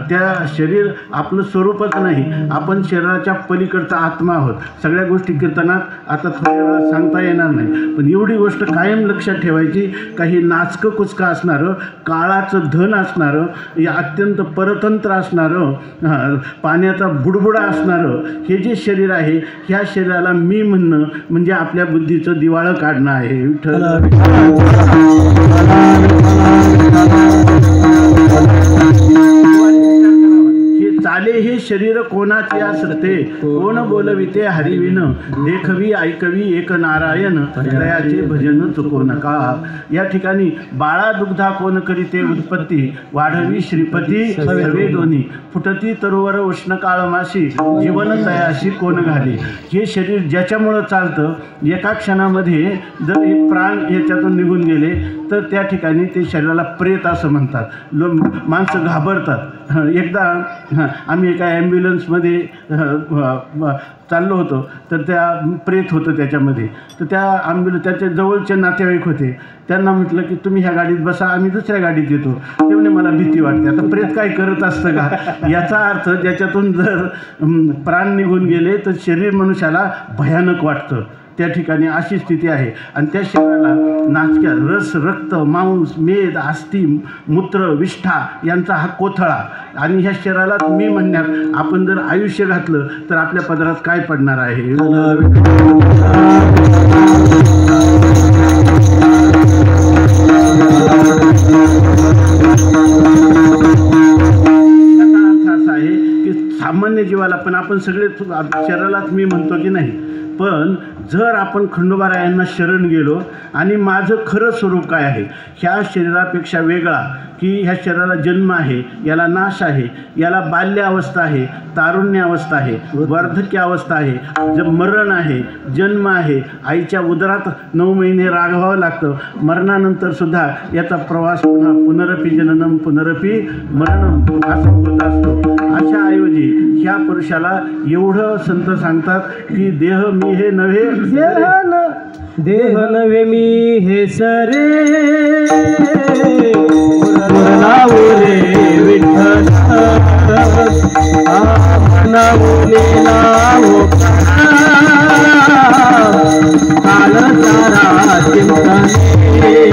त्या शरीर आपलं स्वरूपच नाही. आपण शरीराच्या पलीकडचा आत्मा आहोत. सगळ्या गोष्टी कीर्तनात आता थोड्या वेळा सांगता येणार नाही, पण एवढी गोष्ट कायम लक्षात ठेवायची. काही नाचकं कुचकं असणारं, काळाचं धन असणारं, या अत्यंत परतंत्र असणारं, पाण्याचा बुडबुडा असणारं हे जे शरीर आहे, ह्या शरीराला मी म्हणणं म्हणजे आपल्या बुद्धीचं दिवाळं काढणं आहे. विठ्ठल चाले हे शरीर कोणाचे असते, कोण बोलविते हरिविन, देखवी ऐकवी एक नारायण, दयाचे भजन चुको नका. या ठिकाणी बाळा दुग्धा कोण करीते उत्पत्ती, वाढवी श्रीपती सर्वे दोन्ही, फुटती तरुवर उष्ण काळमाशी, जीवन तयाशी कोण घाली. हे शरीर ज्याच्यामुळं चालतं, एका क्षणामध्ये जर हे प्राण याच्यातून निघून गेले तर त्या ठिकाणी ते शरीराला प्रेत असं म्हणतात. माणसं घाबरतात. एकदा आम्ही एका ॲम्ब्युलन्समध्ये चाललो होतो तर त्या प्रेत होतं त्याच्यामध्ये. तर त्याच्या जवळचे नातेवाईक होते. त्यांना म्हटलं की तुम्ही ह्या गाडीत बसा, आम्ही दुसऱ्या गाडीत येतो. ते म्हणे मला भीती वाटते. आता प्रेत काय करत असतं का? याचा अर्थ ज्याच्यातून जर प्राण निघून गेले तर शरीर मनुष्याला भयानक वाटतं. त्या ठिकाणी अशी स्थिती आहे. आणि त्या शरीराला नाचक्या रस, रक्त, मांस, मेद, अस्थि, मूत्र, विष्ठा यांचा हा कोथळा. आणि ह्या शरीराला मी म्हणण्यात आपण जर आयुष्य घातलं तर आपल्या पदरात काय पडणार आहे? याचा अर्थ असा आहे की सामान्य जीवाला पण आपण सगळे शरीरालाच मी म्हणतो की नाही, पण जर आपण खंडोबारायांना शरण गेलो आणि माझं खरं स्वरूप काय आहे, ह्या शरीरापेक्षा वेगळा, की ह्या शरीराला जन्म आहे, याला नाश आहे, याला बाल्य अवस्था आहे, तारुण्य अवस्था आहे, वार्धक्य अवस्था आहे, मरण आहे, जन्म आहे, आईच्या उदरात 9 महिने रागवावं लागतं, मरणानंतर सुद्धा याचा प्रवास पुन्हा पुनरपी जननम पुनरपी मरणम असा होत असतो. अशा ऐवजी ह्या पुरुषाला एवढं संत सांगतात की देह मी हे नव्हे, देह नव्हे मी हे सरे, नावले विठ्ठल नावले नाव काल सारा चिंतने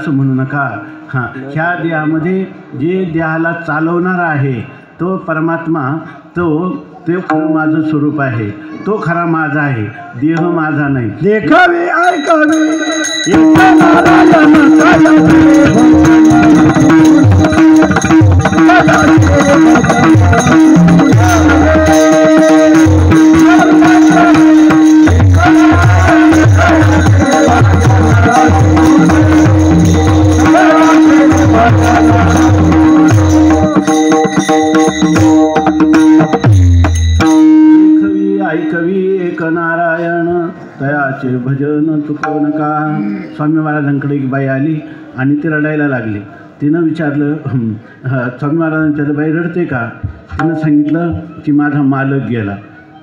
असं म्हणू नका. हां, ह्या देहामध्ये जे देहाला चालवणारा आहे तो परमात्मा, ते खरं माझं स्वरूप आहे, तो खरा माझा आहे, देह माझा नाही. देखावे ऐकावे एक नारायण ऐकवी एक नारायण तयाचे भजन चुकवू नका. स्वामी महाराजांकडे एक बाई आली आणि ती रडायला लागली. तिनं विचारलं, स्वामी महाराजांच्या बाई रडते का? तिनं सांगितलं की माझा मालक गेला.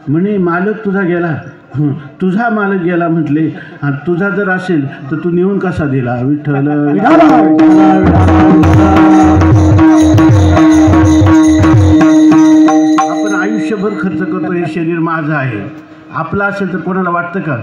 म्हणे मालक तुझा गेला? तुझा मालक गेला. म्हटले हां, तुझा जर असेल तर तू नेऊन कसा दिला? विठ्ठल आपण आयुष्यभर खर्च करतो, हे शरीर माझं आहे. आपलं असेल तर कोणाला वाटतं का?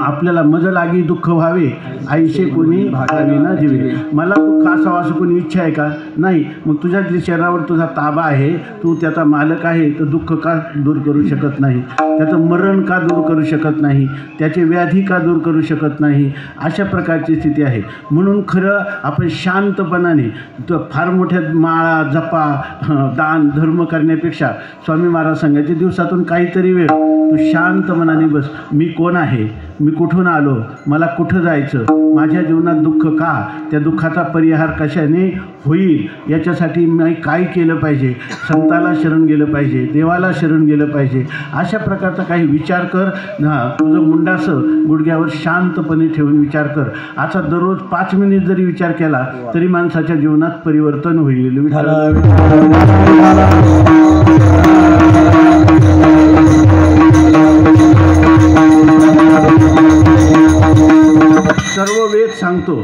आपल्याला मज लागी दुःख व्हावे आईशे कोणी भागावी ना जीवे. मला दुःख असावं असं कोणी इच्छा आहे का? नाही. मग तुझ्या शरीरावर तुझा ताबा आहे, तू त्याचा मालक आहे, तर दुःख का दूर करू शकत नाही? त्याचं मरण का दूर करू शकत नाही? त्याचे व्याधी का दूर करू शकत नाही? अशा प्रकारची स्थिती आहे. म्हणून खरं आपण शांतपणाने फार मोठ्या माळा जपा दान धर्म करण्यापेक्षा स्वामी महाराज सांगायचे दिवसातून काहीतरी वेळ तू शांत मनाने बस. मी कोण आहे? मी कुठून आलो? मला कुठं जायचं? माझ्या जीवनात दुःख का? त्या दुःखाचा परिहार कशाने होईल? याच्यासाठी मी काय केलं पाहिजे? संताला शरण गेलं पाहिजे, देवाला शरण गेलं पाहिजे. अशा प्रकारचा काही विचार कर. तुझं मुंडासं गुडघ्यावर शांतपणे ठेवून विचार कर. असा दररोज 5 मिनिट जरी विचार केला तरी माणसाच्या जीवनात परिवर्तन होईल. सर्व वेद सांगतो,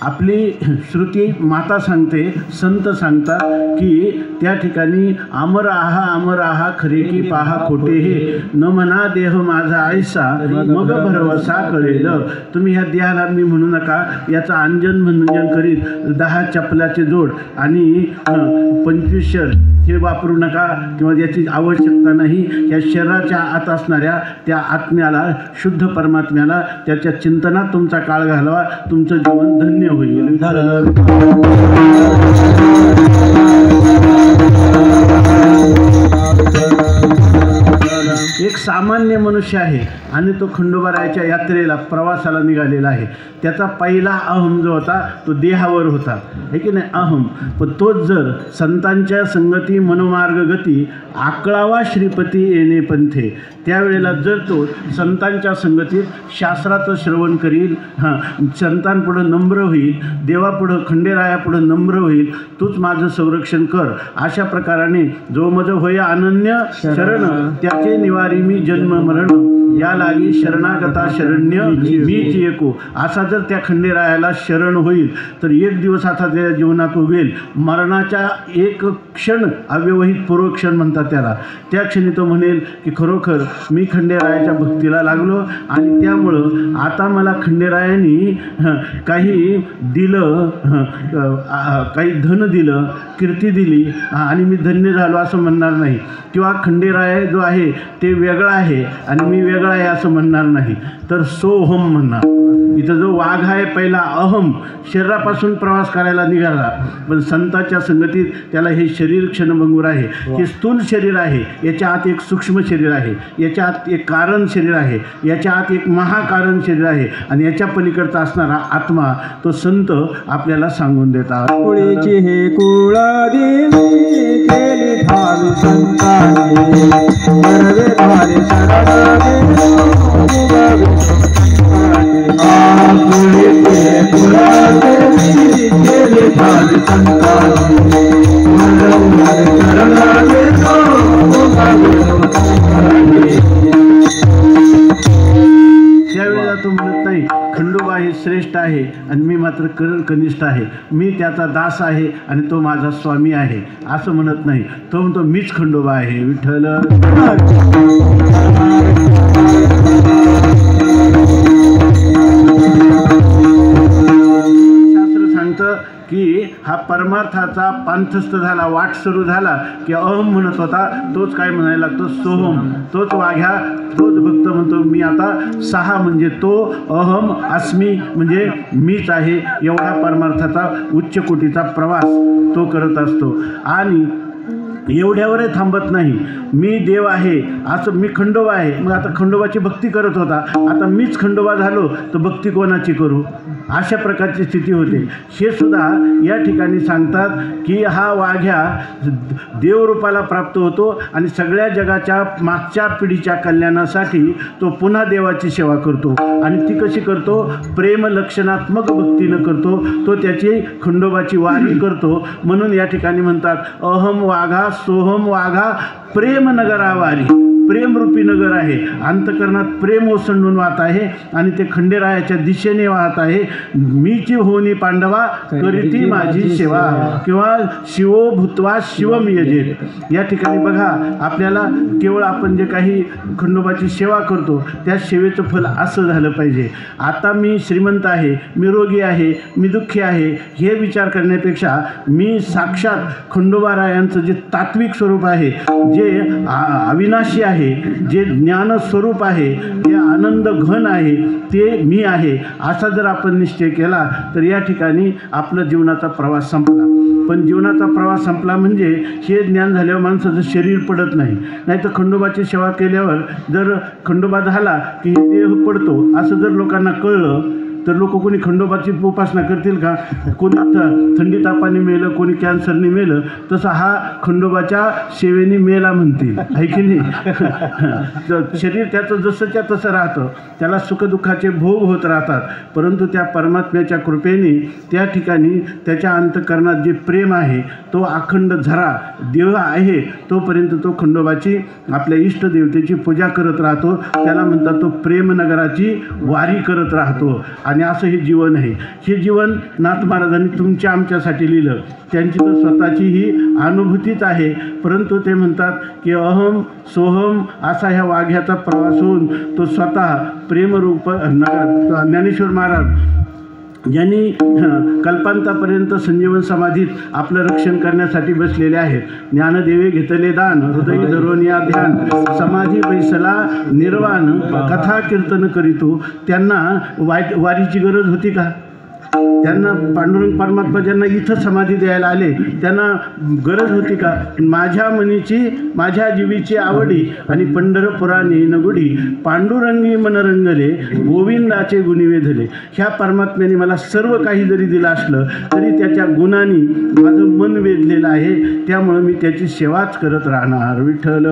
आपली श्रुती माता सांगते, संत सांगतात की त्या ठिकाणी अमर आहा खरे की पाहा खोटे हे न म्हणा देह माझा ऐसा मग भरवसा कळेल. तुम्ही ह्या देहाला मी म्हणू नका. याचं अंजन भंजन करीत 10 चपलाचे जोड आणि 25 शर हे वापरू नका, किंवा याची आवश्यकता नाही. या शरीराच्या आत असणाऱ्या त्या आत्म्याला, शुद्ध परमात्म्याला, त्याच्या चिंतनात तुमचा काळ घालवा. तुमचं जीवन धन्य होईल. एक सामान्य मनुष्य आहे आणि तो खंडोबारायाच्या यात्रेला प्रवासाला निघालेला आहे. त्याचा पहिला अहम जो होता तो देहावर होता, आहे की नाही? अहम. पण तोच जर संतांच्या संगती मनोमार्ग गती आकळावा श्रीपती येणे पंथे, त्यावेळेला जर तो संतांच्या संगतीत शास्त्राचं श्रवण करील, संतांपुढं नम्र होईल, देवापुढं खंडेरायापुढं नम्र होईल, तूच माझं संरक्षण कर. अशा प्रकाराने जो मज होय अनन्य शरण त्याचे निवारी मी जन्म मरण या लागी शरणागता शरण्य मीच एको. असा जर त्या खंडेरायाला शरण होईल तर एक दिवस आता त्याच्या जीवनात उगेल. मरणाच्या एक क्षण, अव्यवहित पूर्वक्षण म्हणतात त्याला, त्या क्षणी तो म्हणेल की खरोखर मी खंडेरायाच्या भक्तीला लागलो आणि त्यामुळं आता मला खंडेरायांनी काही दिलं, काही धन दिलं, कीर्ती दिली आणि मी धन्य झालो असं म्हणणार नाही. किंवा खंडेराय जो आहे ते वेगळा आहे आणि मी वेगळा आहे असं म्हणणार नाही, तर सोहम म्हणणार. इथं जो वाघ आहे पहिला अहम, शरीरापासून प्रवास करायला निघाला, पण संतांच्या संगतीत त्याला हे शरीर क्षणभंगूर आहे, हे स्थूल शरीर आहे, याच्या आत एक सूक्ष्म शरीर आहे, याच्या आत एक कारण शरीर आहे, याच्या आत एक महाकारण शरीर आहे आणि याच्या पलीकडचा असणारा आत्मा तो संत आपल्याला सांगून देतात. कुळीची हे कुळादेवी केली भावी संतांनी सर्वे भारी त्यावेळेला तो म्हणत नाही खंडोबा हे श्रेष्ठ आहे आणि मी मात्र कनिष्ठ आहे, मी त्याचा दास आहे आणि तो माझा स्वामी आहे असं म्हणत नाही. तो म्हणतो मीच खंडोबा आहे. विठ्ठल की हा परमार्थाचा पांथस्थ झाला, वाट सुरू झाला की अहम म्हणत होता तोच काय म्हणायला लागतो, सोहम. तोच वाघ्या, तोच भक्त म्हणतो मी आता सहा, म्हणजे तो अहम अस्मी म्हणजे मीच आहे, एवढा परमार्थाचा उच्च कोटीचा प्रवास तो करत असतो. आणि एवढ्यावरही थांबत नाही. मी देव आहे असं, मी खंडोबा आहे, मग आता खंडोबाची भक्ती करत होता, आता मीच खंडोबा झालो तर भक्ती कोणाची करू, अशा प्रकारची स्थिती होते. हे सुद्धा या ठिकाणी सांगतात की हा वाघ्या देवरूपाला प्राप्त होतो आणि सगळ्या जगाच्या मागच्या पिढीच्या कल्याणासाठी तो पुन्हा देवाची सेवा करतो. आणि ती कशी करतो, प्रेम लक्षणात्मक भक्तीनं करतो. तो त्याची खंडोबाची वारी करतो. म्हणून या ठिकाणी म्हणतात अहम वाघा सोहम वाघा प्रेम नगरावारी. प्रेमरूपी नगर आहे, अंतकरणात प्रेम ओसंडून वाहत आहे आणि ते खंडेरायाच्या दिशेने वाहत आहे. मीची होनी पांडवा करीती माझी सेवा, किंवा शिवो भूत्वा शिवम यजेत. या ठिकाणी बघा, आपल्याला केवळ आपण जे काही खंडोबाची सेवा करतो त्या सेवेचं फल असं झालं पाहिजे. आता मी श्रीमंत आहे, मी रोगी आहे, मी दुःखी आहे, हे विचार करण्यापेक्षा मी साक्षात खंडोबारायांचं जे तात्विक स्वरूप आहे, जे अविनाशी आहे, जे ज्ञानस्वरूप आहे, जे आनंद घन आहे, ते मी आहे, असा जर आपण निश्चय केला तर या ठिकाणी आपला जीवनाचा प्रवास संपला. पण जीवनाचा प्रवास संपला म्हणजे हे ज्ञान झाल्यावर माणसाचं शरीर पडत नाही. नाही तर खंडोबाची सेवा केल्यावर जर खंडोबा झाला की देह पडतो असं जर लोकांना कळलं तर लोक कोणी खंडोबाची उपासना करतील का? कोणी थंडी तापाने मेलं, कोणी कॅन्सरने मेलं, तसं हा खंडोबाच्या सेवेने मेला म्हणतील, आहे की नाही? शरीर त्याचं जसंच्या तसं राहतं, त्याला सुखदुःखाचे भोग होत राहतात. परंतु त्या परमात्म्याच्या कृपेने त्या ठिकाणी त्याच्या अंतःकरणात जे प्रेम आहे तो अखंड झरा देव आहे, तोपर्यंत तो खंडोबाची आपल्या इष्टदेवतेची पूजा करत राहतो. त्याला म्हणतात तो प्रेमनगराची वारी करत राहतो. आणि असं हे जीवन आहे. हे जीवन नाथ महाराजांनी तुमच्या आमच्यासाठी लिहिलं. त्यांची तर स्वतःची ही अनुभूतीच आहे. परंतु ते म्हणतात की अहम सोहम असा ह्या वाघ्याचा प्रवास होऊन तो स्वतः प्रेमरूप ज्ञानेश्वर महाराज यांनी कल्पांतापर्यंत संजीवन समाधीत आपलं रक्षण करण्यासाठी बसलेले आहेत. ज्ञानदेवे घेतले दान, हृदय धरून या ध्यान, समाधी बैसला निर्वाण, कथा कीर्तन करीतो. त्यांना वारीची गरज होती का? त्यांना पांडुरंग परमात्मा ज्यांना इथं समाधी द्यायला आले त्यांना गरज होती का? माझ्या मनीची माझ्या जीवीची आवडी आणि पंढरपुरानी नगुडी, पांडुरंगी मनरंगले, गोविंदाचे गुणी वेधले. ह्या परमात्म्याने मला सर्व काही जरी दिलं असलं तरी त्याच्या गुणांनी माझं मन वेधलेलं आहे. त्यामुळं मी त्याची सेवाच करत राहणार. विठ्ठल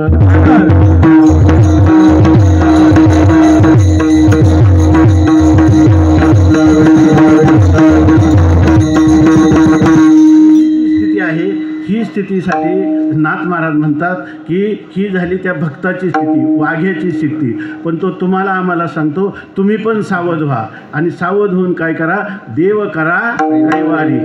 स्थिती आहे. ही स्थितीसाठी नाथ महाराज म्हणतात की ही झाली त्या भक्ताची स्थिती, वाघ्याची स्थिती. पण तो तुम्हाला आम्हाला सांगतो तुम्ही पण सावध व्हा आणि सावध होऊन काय करा, देव करा कैवारी.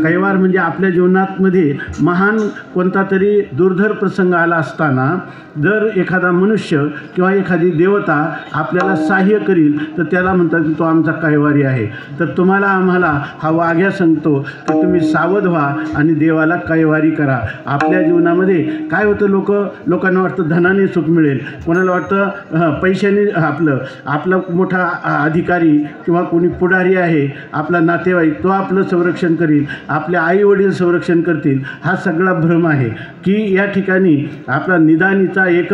कैवार म्हणजे आपल्या जीवनामध्ये महान कोणता तरी दुर्धर प्रसंग आला असताना जर एखादा मनुष्य किंवा एखादी देवता आपल्याला सहाय्य करील तर त्याला म्हणतात की तो आमचा कैवारी आहे. तर तुम्हाला आम्हाला हा वाघ्या सांगतो की तुम्ही सावध व्हा आणि देवाला कैवारी करा. आपल्या जीवनामध्ये काय होतं, लोकांना वाटतं धनाने सुख मिळेल, कोणाला वाटतं पैशाने, आपला मोठा अधिकारी किंवा कोणी पुढारी आहे आपला नातेवाईक तो आपलं संरक्षण करील, आपले आई वडील संरक्षण करतील. हा सगळा भ्रम आहे की या ठिकाणी आपला निदानीचा एक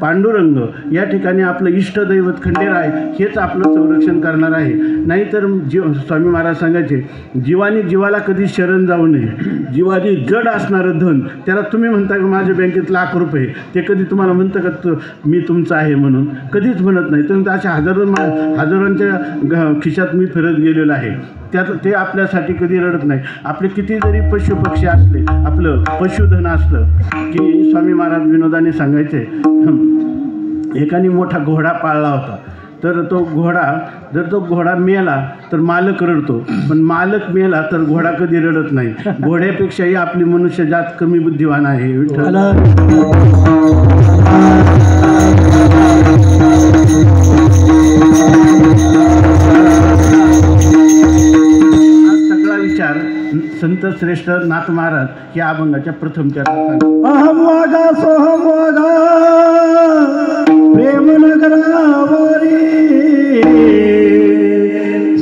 पांडुरंग, या ठिकाणी आपलं इष्टदैवत खंडेराय हेच आपलं संरक्षण करणार आहे. नाहीतर स्वामी महाराज सांगायचे जीवाने जीवाला कधी शरण जाऊ नये. जीवाने जड असणारं धन त्याला तुम्ही म्हणता की माझ्या बँकेत ₹1,00,000, ते कधी तुम्हाला म्हणतं का मी तुमचं आहे म्हणून? कधीच म्हणत नाही. तर अशा हजारांच्या खिशात मी फिरत गेलेलो आहे. त्यात ते आपल्यासाठी कधी रडत नाही. आपले किती जरी पशुपक्षी असले, आपलं पशुधन असलं की स्वामी महाराज विनोदाने सांगायचे, एकाने मोठा घोडा पाळला होता. तर तो घोडा मेला तर मालक रडतो, पण मालक मेला तर घोडा कधी रडत नाही. घोड्यापेक्षाही आपली मनुष्य जात कमी बुद्धिवान आहे. विठ्ठल संत श्रेष्ठ नाथ महाराज या अभंगाच्या प्रथम चरणात अहम वागा सोहम वागा प्रेम नगरावरी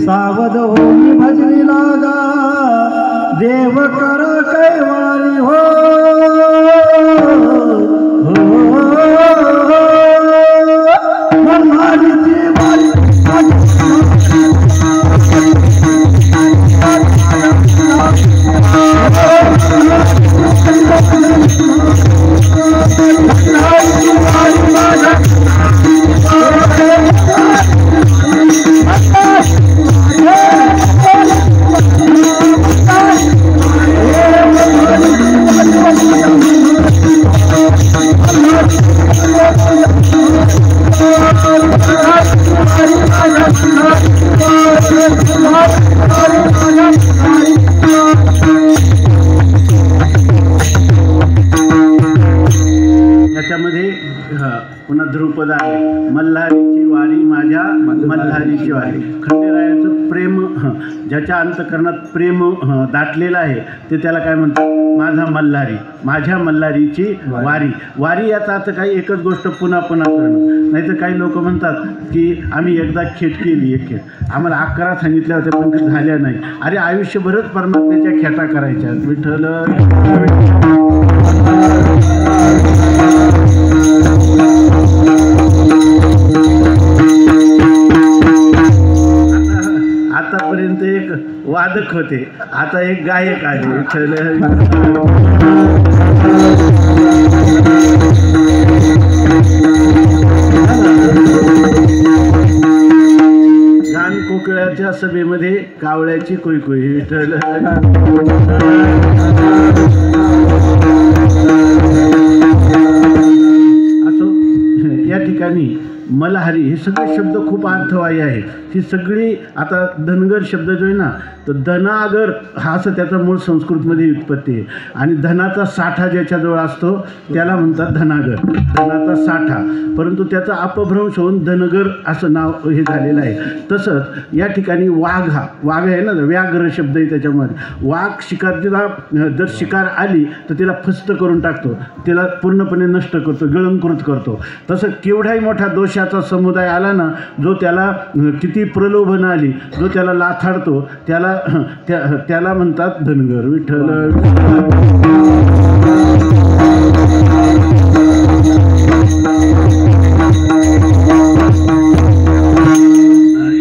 सावध होनी भजनी लागा देव कर कैवारी हो मल्हारीची वारी त्याच्यामध्ये पुन्हा ध्रुपद आहे मल्हारीची वारी माझ्या मल्हारीची वारी. खंडेरायाचं प्रेम ज्याच्या अंतकरणात प्रेम दाटलेलं आहे ते त्याला काय म्हणतात माझा मल्हारी माझ्या मल्हारीची वारी. वारी याचा अर्थ काही एकच गोष्ट पुन्हा पुन्हा करणं. नाही तर काही लोक म्हणतात की आम्ही एकदा खेट केली एक खेट आम्हाला 11 सांगितल्या होत्या पण ते झाल्या नाही. अरे आयुष्यभरच परमात्म्याच्या खेटा करायच्या. विठ्ठल आतापर्यंत एक वादक होते आता एक गायक आहे. विठ्ठल गान कोकिळाच्या सभेमध्ये कावळ्याची कुईकुई. विठ्ठल असो या ठिकाणी मल्हारी हे सगळे शब्द खूप अर्थवाही आहेत. ही सगळी आता धनगर शब्द जो आहे ना तर धनागर हा असं त्याचा मूळ संस्कृतमध्ये व्युत्पत्ती आहे. आणि धनाचा साठा ज्याच्याजवळ असतो त्याला म्हणतात धनागर धनाचा साठा. परंतु त्याचा अपभ्रंश होऊन धनगर असं नाव हे झालेलं आहे. तसंच या ठिकाणी वाघ आहे ना व्याघ्र शब्द आहे त्याच्यामध्ये. वाघ शिकारला जर शिकार आली तर तिला फस्त करून टाकतो तिला पूर्णपणे नष्ट करतो गिळंकृत करतो. तसं केवढाही मोठा दोषाचा समुदाय आला ना जो त्याला किती प्रलोभन आली जो त्याला लाथाडतो त्याला म्हणतात धनगर. विठ्ठल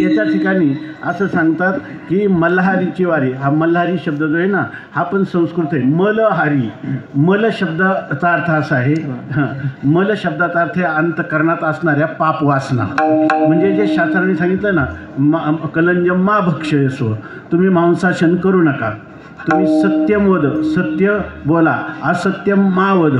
याच्या ठिकाणी असं सांगतात की मल्हारीची वारी हा मल्हारी शब्द जो आहे ना हा पण संस्कृत आहे. मलहारी मल शब्दाचा अर्थ असा आहे मल शब्दाचा अर्थ अंतकरणात असणाऱ्या पापवासना. म्हणजे जे शास्त्राने सांगितलं ना कलंजम मा भक्षयस्व तुम्ही मांसाशन करू नका तुम्ही सत्यम वद सत्य बोला असत्यम मा वद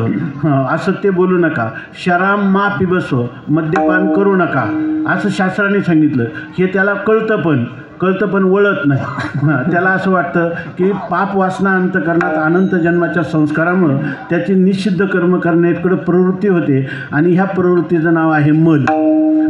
असत्य बोलू नका शराम मा पिबस्व मद्यपान करू नका असं शास्त्राने सांगितलं. हे त्याला कळतं पण वळत नाही. त्याला असं वाटतं की पाप वासना अंतकरणात अनंत जन्माच्या संस्कारामुळं त्याची निषिद्ध कर्म करण्याकडे प्रवृत्ती होते आणि ह्या प्रवृत्तीचं नाव आहे मल.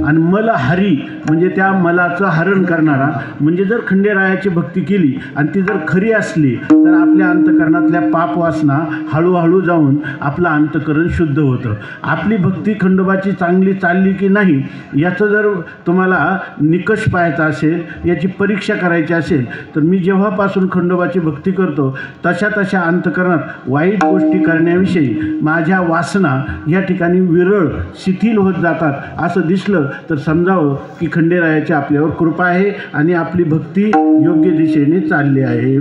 आणि मलहारी म्हणजे त्या मलाचं हरण करणारा. म्हणजे जर खंडेरायाची भक्ती केली आणि ती जर खरी असली तर आपल्या अंतकरणातल्या पापवासना हळूहळू जाऊन आपलं अंतकरण शुद्ध होतं. आपली भक्ती खंडोबाची चांगली चालली की नाही याचं जर तुम्हाला निकष पाहायचा असेल याची परीक्षा करायची असेल तर मी जेव्हापासून खंडोबाची भक्ती करतो तशा अंतकरणात वाईट गोष्टी करण्याविषयी माझ्या वासना या ठिकाणी विरळ शिथिल होत जातात असं दिसलं तर समजावं की खंडेरायाची आपल्यावर कृपा आहे आणि आपली भक्ती योग्य दिशेने चालली आहे.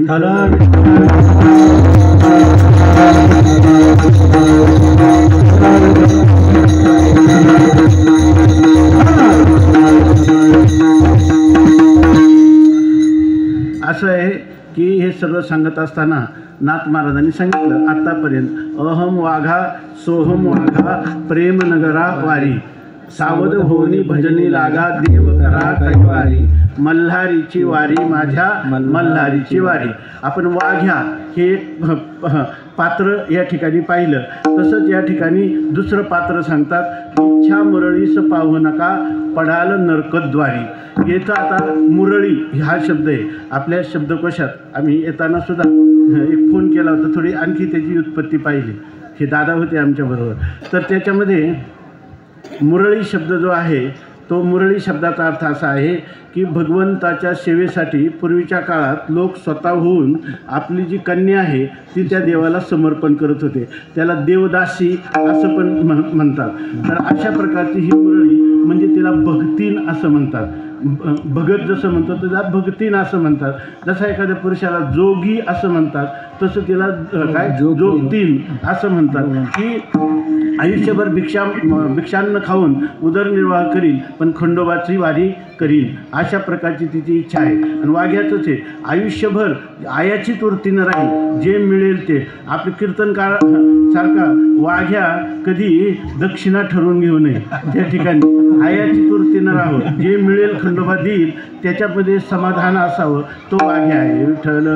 असं आहे की हे सगळं सांगत असताना नाथ महाराजांनी सांगितलं आत्तापर्यंत अहम वाघा सोहम वाघा प्रेम नगरा वारी सावध होनी भजनी लागा देव करा कैवारी मल्हारीची वारी माझ्या मल्हारीची वारी. आपण वाघ्या हे पात्र या ठिकाणी पाहिलं. तसंच या ठिकाणी दुसरं पात्र सांगतात इच्छा मुरळीस पाहू नका पडाल नरकद्वारी. येतं आता मुरळी हा शब्द आहे आपल्या शब्दकोशात आम्ही येताना सुद्धा एक फोन केला होता, थोडी आणखी त्याची उत्पत्ती पाहिली. हे दादा होते आमच्याबरोबर. तर त्याच्यामध्ये मुरळी शब्द जो आहे तो मुरळी शब्दाचा अर्थ असा आहे की भगवंताच्या सेवेसाठी पूर्वीच्या काळात लोक स्वतःहून आपली जी कन्या आहे ती त्या देवाला समर्पण करत होते. त्याला देवदासी असं पण म्हणतात. तर अशा प्रकारची ही मुरळी म्हणजे तिला भक्तीन असं म्हणतात. भगत जसं म्हणतो त्याला भक्तीन असं म्हणतात. जसं एखाद्या पुरुषाला जोगी असं म्हणतात तसं तिला काय जोगतीन असं म्हणतात की आयुष्यभर भिक्षान्न खाऊन उदरनिर्वाह करील पण खंडोबाची वारी करील, अशा प्रकारची तिची इच्छा आहे. आणि वाघ्याचंच आहे, आयुष्यभर आयाची तुरतीनं राहील, जे मिळेल ते. आपले कीर्तनकार सारखा वाघ्या कधी दक्षिणा ठरवून घेऊ नये, त्या ठिकाणी आयाची तुरतीनं राहावं, जे मिळेल खंडोबा देईल त्याच्यामध्ये समाधान असावं, तो वाघ्या आहे. विठ्ठल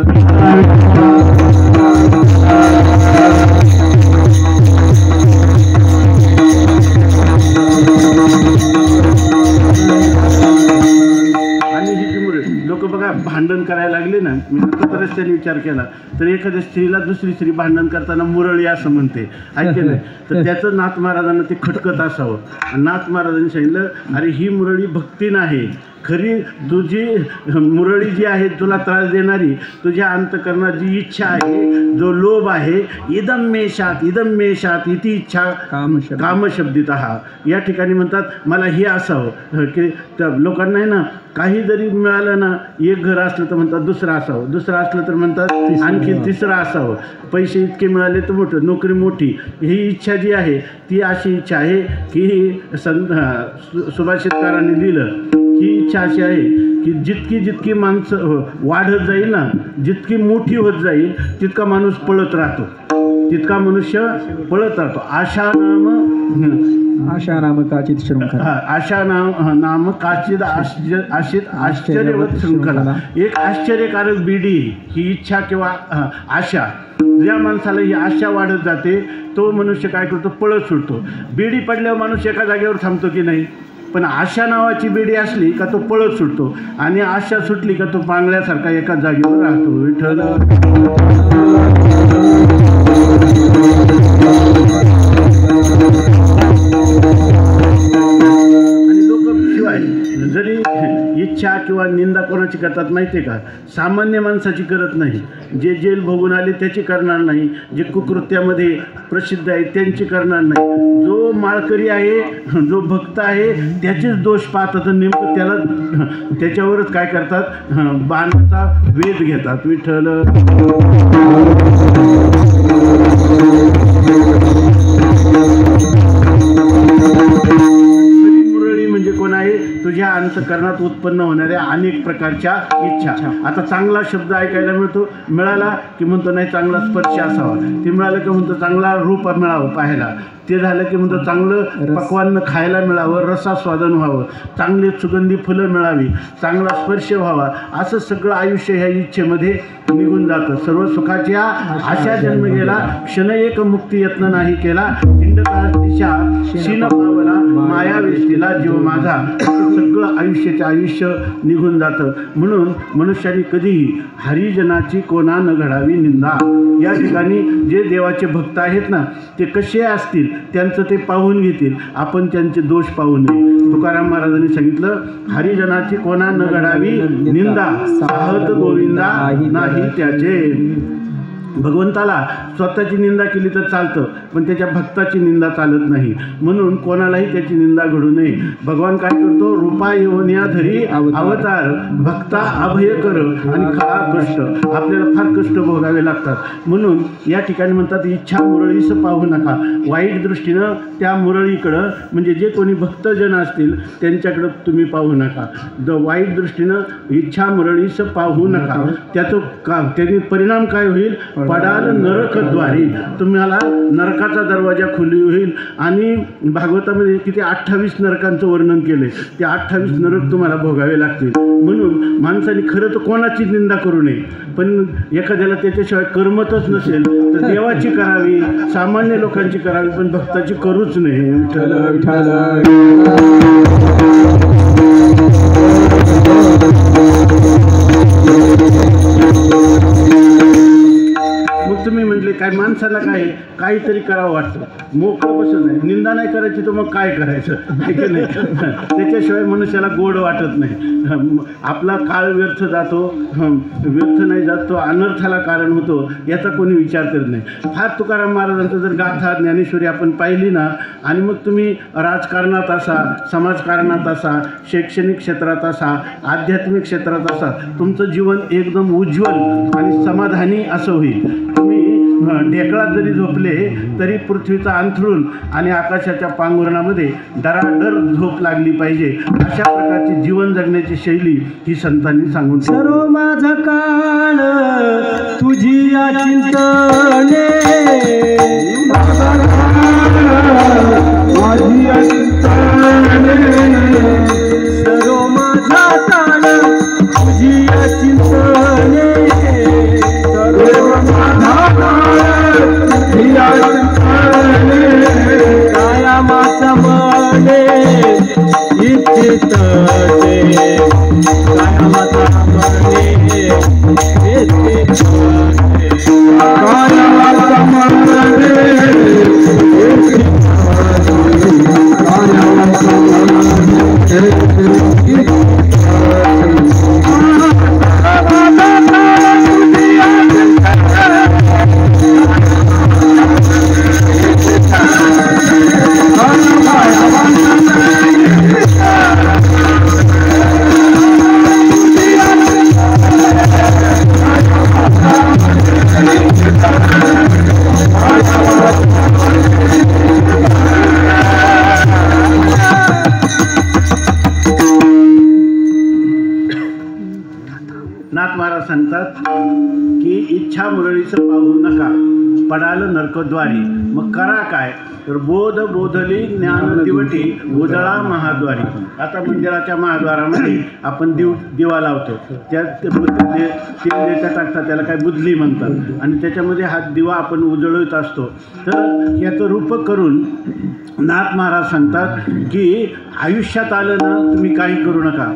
लोक बघा भांडण करायला लागले ना. मी आता रस्त्याने विचार केला तर एखाद्या स्त्रीला दुसरी स्त्री भांडण करताना मुरळी असं म्हणते, ऐकलं नाही. तर त्याचं नाथ महाराजांना ते खटकत असावं. नाथ महाराजांनी सांगितलं, अरे ही मुरळी भक्तीन आहे. खरी तुझी मुरळी जी आहे तुला त्रास देणारी, तुझ्या अंतकरणात जी इच्छा आहे, जो लोभ आहे, इदम मे शात इति इच्छा कामशब्दित हा. या ठिकाणी म्हणतात मला हे असावं की लोकांना आहे ना, काही जरी मिळालं ना, एक घर असलं तर म्हणतात दुसरं असावं, दुसरं असलं तर म्हणतात आणखी तिसरं असावं, पैसे इतके मिळाले तर मोठं, नोकरी मोठी. ही इच्छा जी आहे ती अशी इच्छा आहे की सुभाषितकारांनी लिहिलं. ही इच्छा अशी आहे की जितकी माणसं वाढत जाईल ना, जितकी मोठी होत जाईल तितका माणूस पळत राहतो, तितका मनुष्य पळत राहतो. आशा नाम काचित शृंखला, आशा नाम काचित आश्चर्यवत शृंखला. एक आश्चर्यकारक बीडी ही इच्छा किंवा आशा. ज्या माणसाला ही आशा वाढत जाते तो मनुष्य काय करतो, पळत सुटतो. बीडी पडल्यावर माणूस एका जागेवर थांबतो की नाही, पण आशा नावाची बेडी असली का तो पळत सुटतो, आणि आशा सुटली का तो पांगल्यासारखा एका जागेवर राहतो. विठ्ठल आणि लोक शिवाय जरी इच्छा किंवा निंदा कोणाची करतात माहिती आहे का, सामान्य माणसाची करत नाही. जे जेल भोगून आले त्याची करणार नाही, जे कुकृत्यामध्ये प्रसिद्ध आहे त्यांची करणार नाही. जो माळकरी आहे, जो भक्त आहे त्याचेच दोष पाहतात, नेमकं त्याच्यावरच काय करतात, बाणाचा वेध घेतात. विठ्ठल म्हणजे कोण आहे, तुझ्या अंतकरणात उत्पन्न होणाऱ्या अनेक प्रकारच्या इच्छा. आता चांगला शब्द ऐकायला मिळाला की म्हणतो नाही चांगला स्पर्श असावा, ते मिळालं की म्हणतो चांगला रूप मिळावं पाहायला, ते झालं की म्हणतो चांगलं पक्वान्न खायला मिळावं, रसास्वादन व्हावं, चांगली सुगंधी फुलं मिळावी, चांगला स्पर्श व्हावा. असं सगळं आयुष्य ह्या इच्छेमध्ये निघून जातं. सर्व सुखाच्या आशा जन्म गेला, क्षण एक मुक्ती यत्न नाही केला, हिंडकाळ दिशा शीन पावला, माया वेष्टीला जीव माझा. सगळं आयुष्य निघून जातं. म्हणून मनुष्याने कधीही हरिजनाची कोणा न घडावी निंदा. या ठिकाणी जे देवाचे भक्त आहेत ना, ते कसे असतील त्यांचं ते पाहून घेतील, आपण त्यांचे दोष पाहू नये. तुकाराम महाराजांनी सांगितलं, हरिजनाची कोणा न घडावी निंदा, साहत गोविंदा नाही त्याचे. भगवंताला स्वतःची निंदा केली तर चालतं, पण त्याच्या भक्ताची निंदा चालत नाही. म्हणून कोणालाही त्याची निंदा घडू नये. भगवान काय करतो, रूपा येऊनिया धरी अवतार, भक्ता अभय कर आणि खरा कष्ट. आपल्याला फार कष्ट भोगावे लागतात. म्हणून या ठिकाणी म्हणतात इच्छा मुरळीस पाहू नका. वाईट दृष्टीनं त्या मुरळीकडं, म्हणजे जे कोणी भक्तजन असतील त्यांच्याकडं तुम्ही पाहू नका. वाईट दृष्टीनं इच्छा मुरळीस पाहू नका. त्याने परिणाम काय होईल, पडाल नरकद्वारी, तुम्हाला नरकाचा दरवाजा खुली होईल. आणि भागवतामध्ये किती 28 नरकांचं वर्णन केलं, ते 28 नरक तुम्हाला भोगावे लागतील. म्हणून माणसाने खरं तर कोणाची निंदा करू नये, पण एखाद्याला त्याच्याशिवाय कर्मतच नसेल तर देवाची करावी, सामान्य लोकांची करावी, पण भक्ताची करूच नये. काय माणसाला काय काहीतरी करावं वाटतं, मोकळं बसत नाही. निंदा नाही करायची तर मग काय करायचं, आहे की नाही? त्याच्याशिवाय मनुष्याला गोड वाटत नाही. आपला काळ व्यर्थ जातो, व्यर्थ नाही जात, तो अनर्थाला कारण होतो याचा कोणी विचार करत नाही. फार तुकाराम महाराजांचं जर गाथा ज्ञानेश्वरी आपण पाहिली ना, आणि मग तुम्ही राजकारणात असा, समाजकारणात असा, शैक्षणिक क्षेत्रात असा, आध्यात्मिक क्षेत्रात असा, तुमचं जीवन एकदम उज्ज्वल आणि समाधानी असं होईल. तुम्ही ढेकळात जरी झोपले तरी पृथ्वीचा अंथरूण आणि आकाशाच्या पांघरुणामध्ये डराडर झोप लागली पाहिजे, अशा प्रकारची जीवन जगण्याची शैली ही संतांनी सांगून. सर्व माझा काळ तुझी चिंतने, सर्व माझा काळ तुझी चिंतने, सर्व माझा काळ तुझी काया माझा मने इच्छित काया माझा मने इच्छित काया माझा मने नाथ महाराज सांगतात की इच्छा मुरळीचं पाहू नका, पडाल नरकद्वारी. मग करा काय तर बोध बोधली ज्ञान दिवटी उजळा महाद्वारी. आता मंदिराच्या महाद्वारामध्ये आपण दिवा लावतो, त्यात तेल देता टाकतात, त्याला काय बुधली म्हणतात, आणि त्याच्यामध्ये हा दिवा आपण उजळत असतो. तर याचं रूप करून नाथ महाराज सांगतात की आयुष्यात आलं ना तुम्ही काही करू नका.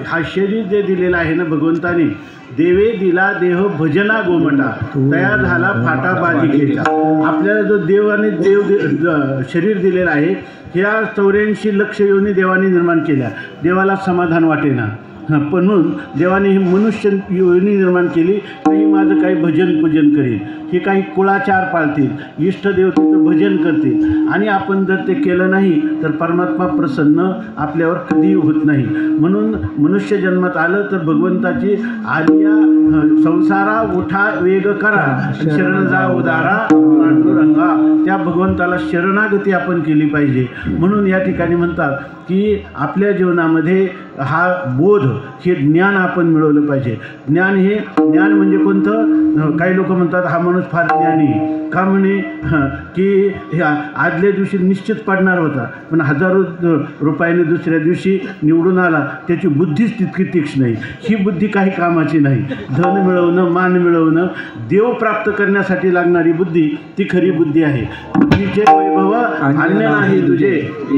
हा शरीर जे दिलेला आहे ना भगवंताने, देवे दिला देह भजना गोमटा, तया झाला फाटा बाजिकेचा. आपल्याला जो देवाने शरीर दिलेला आहे, ह्या 84 लक्ष योनी देवाने निर्माण केल्या. देवाला समाधान वाटेना, म्हणून देवाने ही मनुष्य योनी निर्माण केली. काही माझं काही भजन पूजन करेल, हे काही कुळाचार पाळतील, इष्टदेवतेचं भजन करतील, आणि आपण जर ते केलं नाही तर परमात्मा प्रसन्न आपल्यावर कधीही होत नाही. म्हणून मनुष्य जन्मात आलं तर भगवंताची आलिया संसारा उठा वेग करा, शरण जा उदारा पांडुरंगा. त्या भगवंताला शरणागती आपण केली पाहिजे. म्हणून या ठिकाणी म्हणतात की आपल्या जीवनामध्ये हा बोध, हे ज्ञान आपण मिळवलं पाहिजे. ज्ञान म्हणजे कोणतं? काही लोक म्हणतात हा माणूस फार ज्ञानी का, म्हणे की ह्या आदल्या दिवशी निश्चित पडणार होता, पण 1000 रुपयाने दुसऱ्या दिवशी निवडून आला, त्याची बुद्धीच तितकी तीक्ष्ण नाही. ही बुद्धी काही कामाची नाही. धन मिळवणं, मान मिळवणं, देव प्राप्त करण्यासाठी लागणारी बुद्धी ती खरी बुद्धी आहे. बुद्धीचे वैभव अन्य नाही तुझे,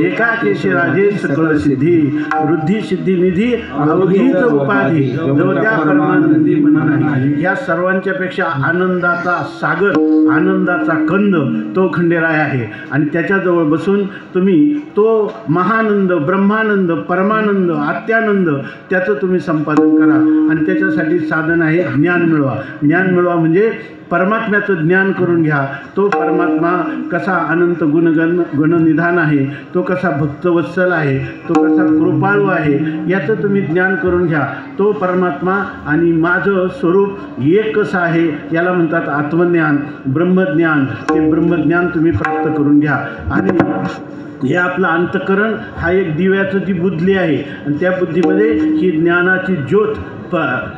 एकाकेशी राजे सकळ सिद्धी, वृद्धी सिद्धी निधी अवघीच उपाधी, जो त्या परमानंदी मन नाही. या सर्वांच्या पेक्षा आनंदाचा सागर, आनंदाचा कंद तो खंडेराय आहे. आणि त्याच्याजवळ बसून तुम्ही तो महानंद, ब्रह्मानंद, परमानंद, आत्यानंद त्याचं तुम्ही संपादन करा. आणि त्याच्यासाठी साधन आहे ज्ञान मिळवा. ज्ञान मिळवा म्हणजे परमात्म्याचं ज्ञान करून घ्या. तो परमात्मा कसा अनंत गुणनिधान आहे, तो कसा भक्तवत्सल आहे, तो कसा कृपाळू आहे, याचं तुम्ही ज्ञान करून घ्या. तो परमात्मा आणि माझं स्वरूप एक कसं आहे याला म्हणतात आत्मज्ञान, ब्रह्मज्ञान. ते ब्रह्मज्ञान तुम्ही प्राप्त करून घ्या. आणि हे आपलं अंतःकरण हा एक दिव्याचं ती बुद्धली आहे, आणि त्या बुद्धीमध्ये ही ज्ञानाची ज्योत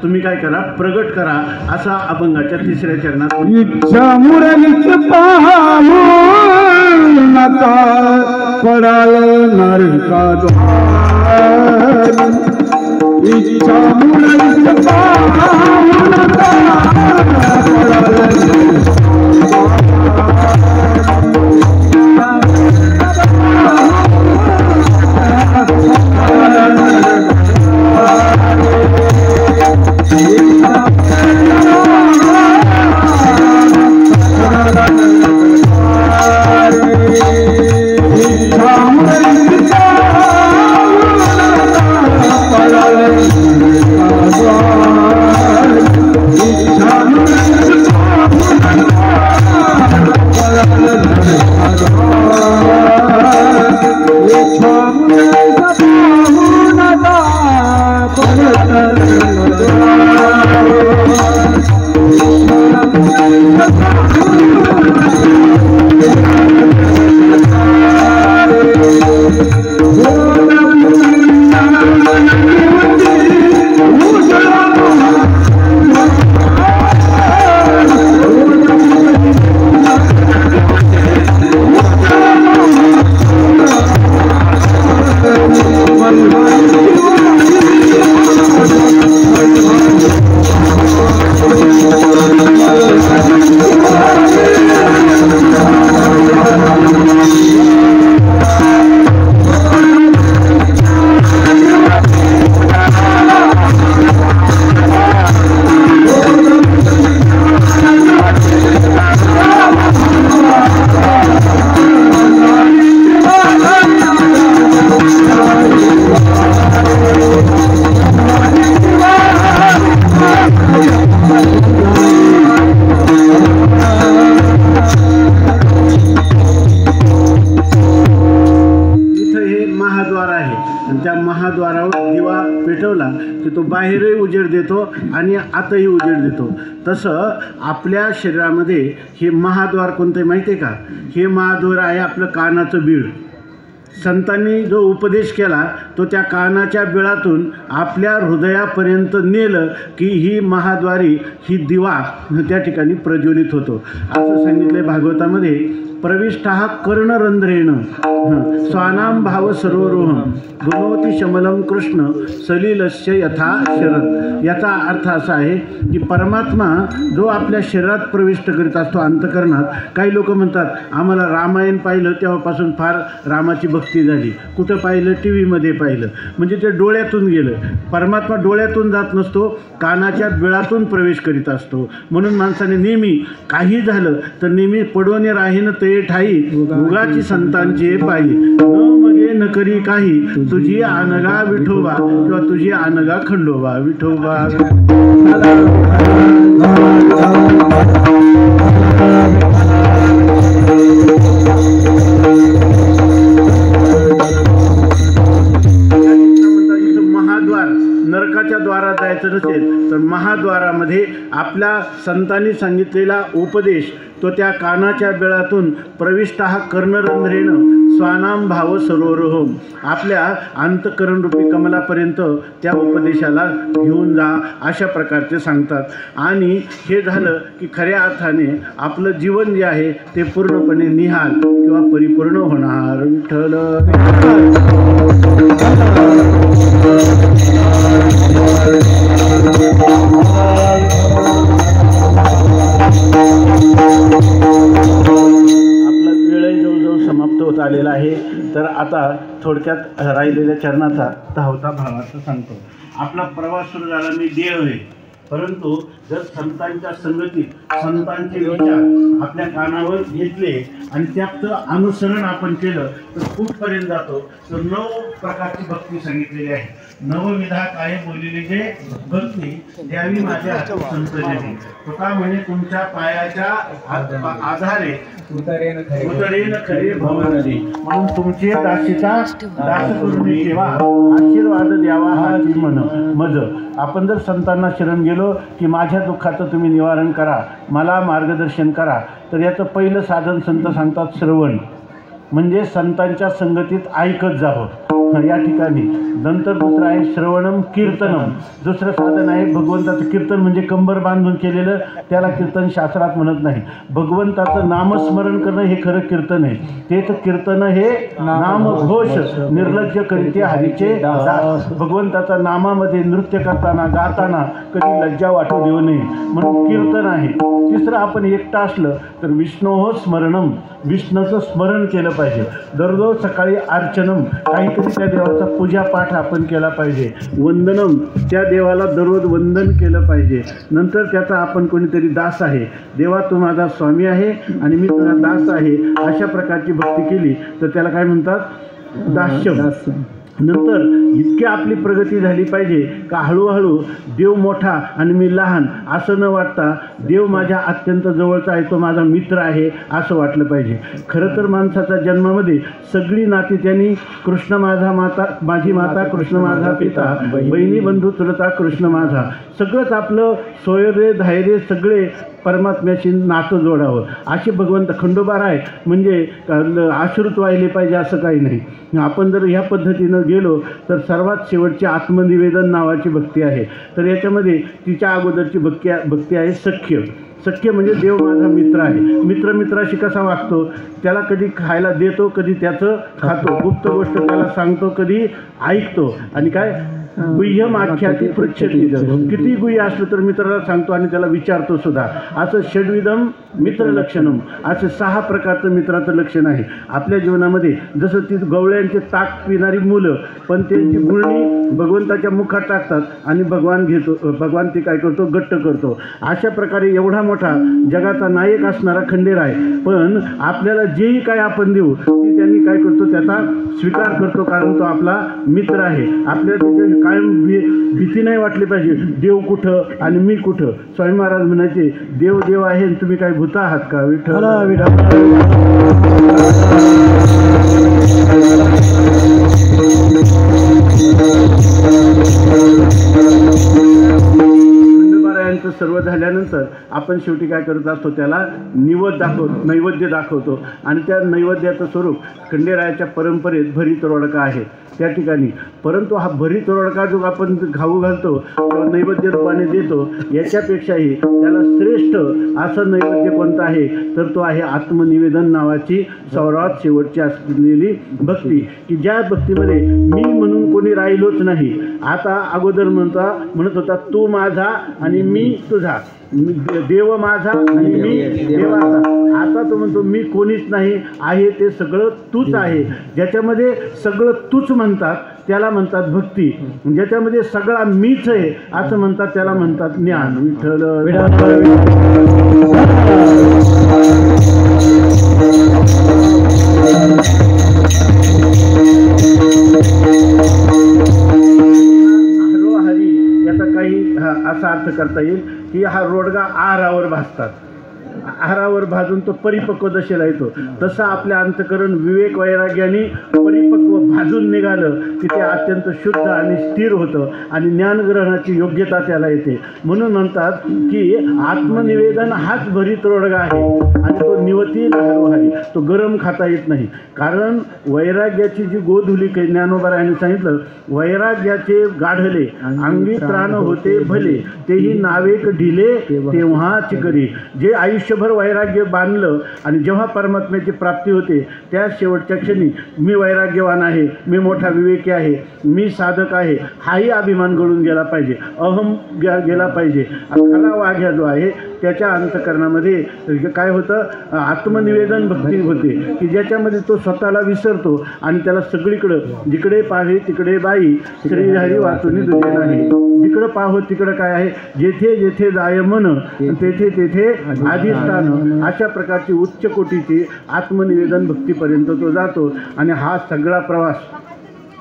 तुम्ही काय करा, प्रगट करा. असा अभंगाच्या 3ऱ्या चरणात इच्छा मुरलीच पाहू नका, पडाल नरकाद्वार. इच्छा मुरलीच पाहू नका, पडाल की तो बाहेरही उजेड देतो आणि आतही उजेड देतो. तसं आपल्या शरीरामध्ये हे महाद्वार कोणतं माहिती आहे का? हे महाद्वार आहे आपलं कानाचं बीळ. संतांनी जो उपदेश केला तो त्या कानाच्या बिळातून आपल्या हृदयापर्यंत नेलं की ही महाद्वारी ही दिवा त्या ठिकाणी प्रज्वलित होतो. असं सांगितलं आहे भागवतामध्ये. प्रविष्टः कर्णरंध्रेण स्वानाम भाव सरोरोहम गुणवती शमलम कृष्ण सलिलस्य यथा शरद. याचा अर्थ असा आहे की परमात्मा जो आपल्या शरीरात प्रविष्ट करीत असतो अंतकरणात. काही लोक म्हणतात आम्हाला रामायण पाहिलं तेव्हापासून फार रामाची भक्ती झाली. कुठं पाहिलं? टी व्हीमध्ये पाहिलं. म्हणजे ते डोळ्यातून गेलं. परमात्मा डोळ्यातून जात नसतो, कानाच्या बिळातून प्रवेश करीत असतो. म्हणून माणसाने नेहमी काही झालं तर नेहमी पडोने राहीन ते ठाई उगाची संतांचे पायी न मगे न करी काही तुझी आनगा विठोबा किंवा तुझी आनगा खंडोबा विठोबा. महाद्वार नरकाच्या द्वारात जायचं नसेल तर महाद्वारामध्ये आपल्या संतांनी सांगितलेला उपदेश तो त्या कानाच्या बिळातून प्रविष्टः कर्णरंध्रेण स्वानाम भाव सरोरोहम आपल्या अंतकरणरूपी कमलापर्यंत त्या उपदेशाला घेऊन जा अशा प्रकारचे सांगतात. आणि हे झालं की खऱ्या अर्थाने आपलं जीवन जे आहे ते पूर्णपणे निहाल किंवा परिपूर्ण होणार. विठ्ठल आपला वेळही जवळजवळ समाप्त होत आलेला आहे. तर आता थोडक्यात राहिलेल्या चरणाचा 10वा भावार्थ सांगतो. आपला प्रवास सुरू झाला. मी देह आहे, परंतु जर संतांच्या संगतीत संतांचे विचार आपल्या कानावर घेतले आणि त्याचं अनुसरण आपण केलं तर कुठपर्यंत जातो? तर 9 प्रकारची भक्ती सांगितलेली आहे. नवविधा काय बोललेली जे भक्ती द्यावी माझ्या संतजनी. तुका म्हणे तुमच्या पायाच्या आधारे उतरेन खरे भवनरी. म्हणून तुमची दासीचा दास करून ठेवा आशीर्वाद द्यावा हा मन मज. आपण जर संतांना शरण गेलो की माझ्या दुःखाचं तुम्ही निवारण करा, मला मार्गदर्शन करा, तर याचं पहिलं साधन संत सांगतात श्रवण. म्हणजे संतांच्या संगतीत ऐकत जावं या ठिकाणी. नंतर दुसरं आहे श्रवणम कीर्तनम. दुसरं साधन आहे भगवंताचं कीर्तन. म्हणजे कंबर बांधून केलेलं त्याला कीर्तन शास्त्रात म्हणत नाही. भगवंताचं नामस्मरण करणं हे खरं कीर्तन आहे. तेच कीर्तन हे नामघोष निर्लज्ज करीते हरीचे दास. भगवंताच्या नामामध्ये नृत्य करताना गाताना कधी लज्जा वाटू देऊ नये म्हणून कीर्तन आहे. तिसरं आपण एकटा असलं तर विष्णोह स्मरणम. विष्णूचं स्मरण केलं पाहिजे. दररोज सकाळी अर्चनम काहीतरी त्या देवाचा पूजापाठ आपण केला पाहिजे. वंदनम त्या देवाला दररोज वंदन केलं पाहिजे. नंतर त्याचा आपण कोणीतरी दास आहे. देवा तू माझा स्वामी आहे आणि मी तुझा दास आहे अशा प्रकारची भक्ती केली तर त्याला काय म्हणतात? दास्यम. नंतर इतकी आपली प्रगती झाली पाहिजे का हळूहळू देव मोठा आणि मी लहान असं न वाटता देव माझ्या अत्यंत जवळचा आहे, तो माझा मित्र आहे असं वाटलं पाहिजे. खरं तर माणसाच्या जन्मामध्ये सगळी नाती त्यांनी कृष्ण माझा माता माझी माता कृष्ण माझा पिता बहिणी बंधू चुलता कृष्ण माझा सगळंच आपलं सोयरे धायरे सगळे परमात्म्याशी नातं जोडावं असे भगवंत खंडोबा आहे. म्हणजे आश्रित व्हायले पाहिजे असं काही नाही. आपण जर ह्या पद्धतीनं गेलो तर सर्वात शेवटची आत्मनिवेदन नावाची भक्ती आहे. तर याच्यामध्ये तिच्या अगोदरची भक्ती आहे सख्य. सख्य म्हणजे देव माझा मित्र आहे. मित्र मित्राशी कसा वागतो? त्याला कधी खायला देतो, कधी त्याचं खातो, गुप्त गोष्ट त्याला सांगतो, कधी ऐकतो आणि काय गुह्यम आख्याती पृच्छती. किती गुह्य असलं तर मित्राला सांगतो आणि त्याला विचारतो सुद्धा. असं षड्विधम मित्र लक्षणम असं 6 प्रकारचं मित्राचं लक्षण आहे आपल्या जीवनामध्ये. जसं ती गवळ्यांचे ताक पिणारी मुलं पण त्यांची गुळणी भगवंताच्या मुखात टाकतात आणि भगवान ती काय करतो? घट्ट करतो. अशा प्रकारे एवढा मोठा जगाचा नायक असणारा खंडेर आहे. पण आपल्याला जेही काय आपण देऊ ती त्यांनी काय करतो? त्याचा स्वीकार करतो, कारण तो आपला मित्र आहे. आपल्याला कायम भीती नाही वाटली पाहिजे देव कुठं आणि मी कुठं. स्वामी महाराज म्हणायचे देव देव आहे आणि तुम्ही काय भूत आहात का? विठ्ठल विठ्ठल. खंडोबारायांचं सर्व झाल्यानंतर आपण शेवटी काय करत असतो, त्याला नैवेद्य दाखवतो आणि त्या नैवेद्याचं स्वरूप खंडेरायाच्या परंपरेत भरीत रोडका आहे त्या ठिकाणी. परंतु हा भरीत रोडका जो आपण खाऊ घालतो किंवा नैवेद्य रूपाने देतो, याच्यापेक्षाही त्याला श्रेष्ठ असं नैवेद्य कोणतं आहे तर तो आहे आत्मनिवेदन नावाची सर्वात शेवटची असलेली भक्ती, की ज्या भक्तीमध्ये मी म्हणून कोणी राहिलोच नाही. आता अगोदर म्हणत होता तू माझा आणि मी तुझा, देव माझा आणि मी देवाचा. आता तो म्हणतो मी कोणीच नाही आहे, ते सगळं तूच आहे. ज्याच्यामध्ये सगळं तूच म्हणतात त्याला म्हणतात भक्ती, ज्याच्यामध्ये सगळा मीच आहे असं म्हणतात त्याला म्हणतात ज्ञान. विठ्ठल हरी याचा काही असा अर्थ करता येईल की हा रोडगा आहारावर भासतात, आहारावर भाजून तो परिपक्व दशेला येतो. तसं आपल्या अंतकरण विवेक वैराग्याने परिपक्व भाजून निघालं की ते अत्यंत शुद्ध आणि स्थिर होतं आणि ज्ञानग्रहणाची योग्यता त्याला येते. म्हणून म्हणतात की आत्मनिवेदन हाच भरीत रोडगा आहे आणि तो निवतील हरोहरी, तो गरम खाता येत नाही. कारण वैराग्याची जी गोधुली ज्ञानोबारायांनी सांगितलं, वैराग्याचे गाढले अंगी त्राण होते भले, तेही नावेक ढिले तेव्हा चिकरी. जे आयुष्यभर वैराग्य बांधलं आणि जेव्हा परमात्म्याची प्राप्ती होते त्या शेवटच्या क्षणी मी वैराग्यवान आहे, मी मोठा विवेकी आहे, मी साधक आहे, हाही अभिमान गळून गेला पाहिजे, अहम गेला पाहिजे. खरा वाघ्या जो आहे त्याच्या अंतकरणामध्ये काय होतं, आत्मनिवेदन भक्ती होते की ज्याच्यामध्ये तो स्वतःला विसरतो आणि त्याला सगळीकडं जिकडे पाहे तिकडे बाई श्रीहरी वाचुनी दुजे नाही. जिकडं पाहो तिकडं काय आहे, जेथे जेथे जाय मन तेथे तेथे अधिष्ठान. अशा प्रकारची उच्च कोटीची आत्मनिवेदन भक्तीपर्यंत तो जातो आणि हा सगळा प्रवास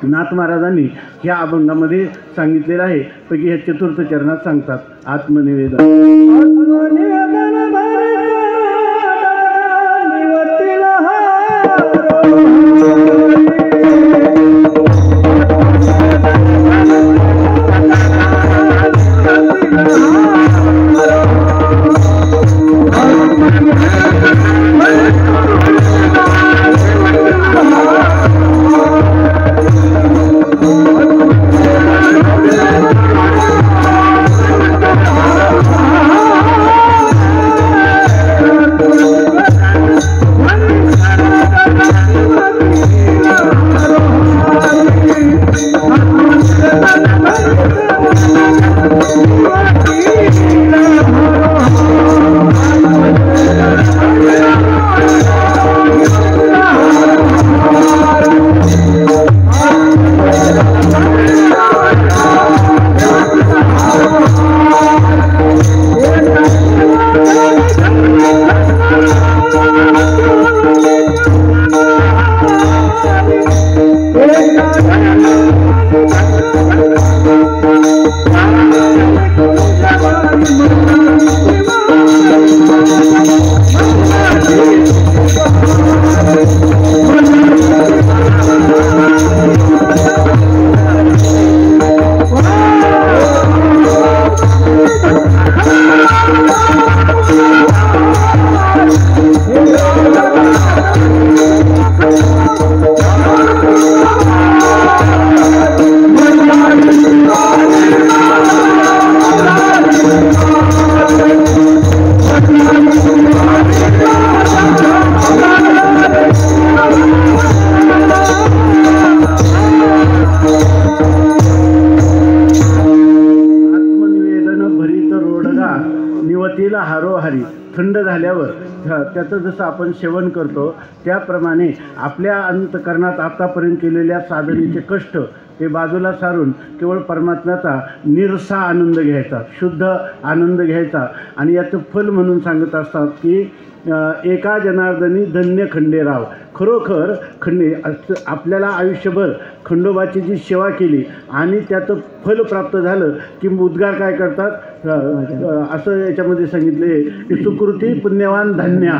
नाथ महाराजांनी ह्या अभंगामध्ये सांगितलेला आहे. पैकी हे चतुर्थ चरणात सांगतात आत्मनिवेदन. निवतीला हारोहारी. थंड झाल्यावर त्याचं जसं आपण सेवन करतो त्याप्रमाणे आपल्या अंतकरणात आतापर्यंत केलेल्या साधनेचे कष्ट ते बाजूला सारून केवळ परमात्म्याचा निरसा आनंद घ्यायचा, शुद्ध आनंद घ्यायचा. आणि याचं फल म्हणून सांगत असतात की एका जनार्दनी धन्य खंडेराव. खरोखर आपल्याला आयुष्यभर खंडोबाची जी सेवा केली आणि त्याचं फल प्राप्त झालं की उद्गार काय करतात, असं याच्यामध्ये सांगितले की सुकृती पुण्यवान धन्य.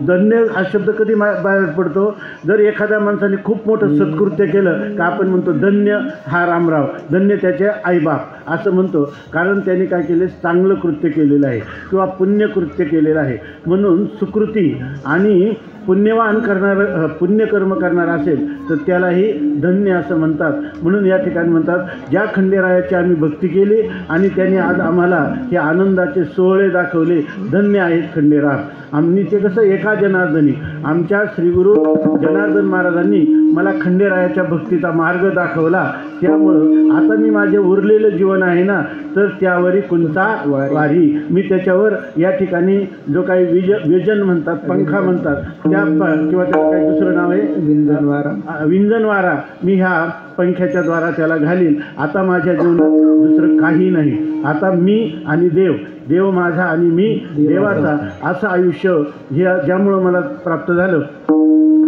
धन्य हा शब्द कधी बाहेर पडतो? जर एखाद्या माणसाने खूप मोठं सत्कृत्य केलं का आपण म्हणतो धन्य हा रामराव, धन्य त्याचे आईबाप असं म्हणतो. कारण त्याने काय केले? चांगलं कृत्य केलेलं आहे किंवा पुण्यकृत्य केलेलं आहे. म्हणून सुकृती आणि पुण्यवान करणारं पुण्यकर्म करणार असेल तर त्यालाही धन्य असं म्हणतात. म्हणून या ठिकाणी म्हणतात ज्या खंडेरायाची आम्ही भक्ती केली आणि त्यांनी आज आम्हाला हे आनंदाचे सोहळे दाखवले, धन्य आहेत खंडेराय. आम्ही ते कसं एका जनार्दनी आमच्या श्रीगुरु जनार्दन महाराजांनी मला खंडेरायाच्या भक्तीचा मार्ग दाखवला. त्यामुळं आता मी माझे उरलेलं जीवन आहे ना तर त्यावरी कोणता वारी, मी त्याच्यावर या ठिकाणी जो काही व्यजन म्हणतात, पंखा म्हणतात त्या किंवा त्याचं काही दुसरं नाव आहे विंजनवारा, मी ह्या पंख्याच्या द्वारा त्याला घालील. आता माझ्या जीवनात दुसरं काही नाही. आता मी आणि देव, देव माझा आणि मी देवाचा, असं आयुष्य हे ज्यामुळं मला प्राप्त झालं.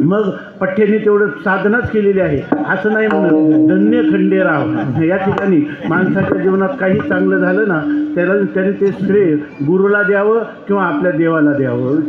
मग पठ्ठ्याने तेवढं साधनाच केलेली आहे असं नाही म्हणत. धन्य खंडेराव. या ठिकाणी माणसाच्या जीवनात काही चांगलं झालं ना त्याने ते श्रेय गुरुला द्यावं किंवा आपल्या देवाला द्यावं.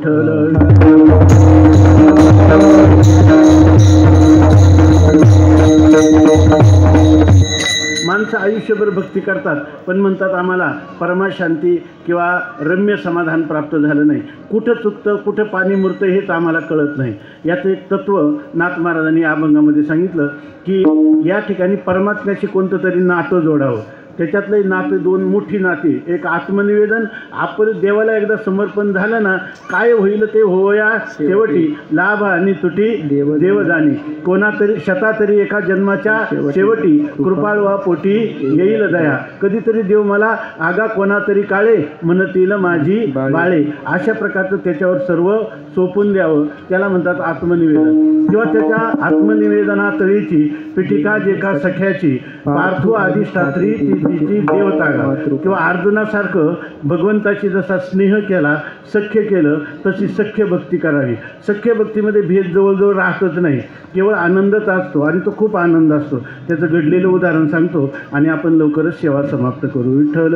माणसं आयुष्यभर भक्ती करतात पण म्हणतात आम्हाला परमाशांती किंवा रम्य समाधान प्राप्त झालं नाही. कुठं चुकतं, कुठं पाणी मुरतं हेच आम्हाला कळत नाही. याचं एक तत्त्व नाथ महाराजांनी अभंगामध्ये सांगितलं की या ठिकाणी परमात्म्याशी कोणतं तरी नातं जोडावं. त्याच्यातलं नाते दोन मोठी नाते, एक आत्मनिवेदन, आपण देवाला एकदा समर्पण झालं ना काय होईल ते होया शेवटी, लाभ आणि तुटी देव जाणे. कोणातरी शतातरी एका जन्माच्या शेवटी, कृपाळ वा पोटी येईल दया. कधीतरी देव मला आगा कोणातरी काळे, म्हणतील माझी बाळे. अशा प्रकारचं त्याच्यावर सर्व सोपून द्यावं, त्याला म्हणतात आत्मनिवेदन. किंवा त्याच्या आत्मनिवेदनातळीची पिटिका जे का सख्याची, पार्थो अधिष्ठात्री तिची देवता. किंवा अर्जुनासारखं भगवंताशी जसा स्नेह केला, सख्य केलं, तशी सख्य भक्ती करावी. सख्य भक्तीमध्ये भेद जवळजवळ राहतच नाही, केवळ आनंदच असतो आणि तो खूप आनंद असतो. त्याचं घडलेलं उदाहरण सांगतो आणि आपण लवकरच सेवा समाप्त करू. विठ्ठल.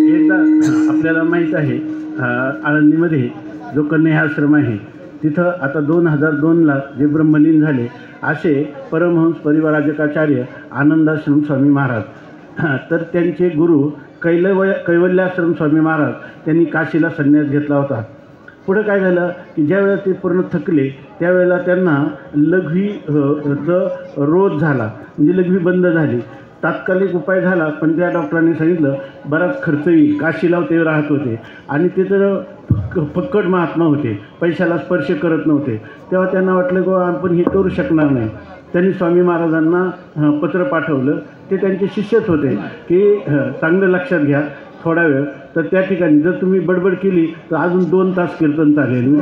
एकदा आपल्याला माहीत आहे आळंदीमध्ये जो कन्याश्रम आहे तिथं आता 2002ला जे ब्रह्मलीन झाले असे परमहंस परिवाराजकाचार्य आनंदाश्रम स्वामी महाराज, तर त्यांचे गुरु कैवल्याश्रम स्वामी महाराज त्यांनी काशीला संन्यास घेतला होता. पुढं काय झालं की ज्यावेळेला ते पूर्ण थकले त्यावेळेला त्यांना लघवीचं रोध झाला, म्हणजे लघवी बंद झाली. तात्कालिक उपाय झाला पण त्या डॉक्टरांनी सांगितलं बराच खर्च येईल. काशीला ते राहत होते आणि ते तर फक्कड महात्मा होते, पैशाला स्पर्श करत नव्हते. तेव्हा त्यांना वाटलं की आपण हे करू शकणार नाही. त्यांनी स्वामी महाराजांना पत्र पाठवलं. ते त्यांचे शिष्यच होते की चांगलं लक्षात घ्या थोडा वेळ, तर त्या ठिकाणी जर तुम्ही बडबड केली तर अजून 2 तास कीर्तन चालेल.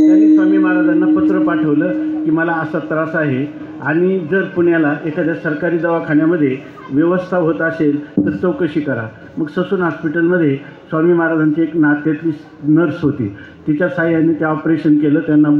त्यांनी स्वामी महाराजांना पत्र पाठवलं की मला असा त्रास आहे आणि जर पुण्याला एखाद्या सरकारी दवाखान्यामध्ये व्यवस्था होत असेल तर चौकशी करा. मग ससून हॉस्पिटलमध्ये स्वामी महाराजांची एक नात्यातली नर्स होती, तिच्या साह्याने ते ऑपरेशन केलं. त्यांना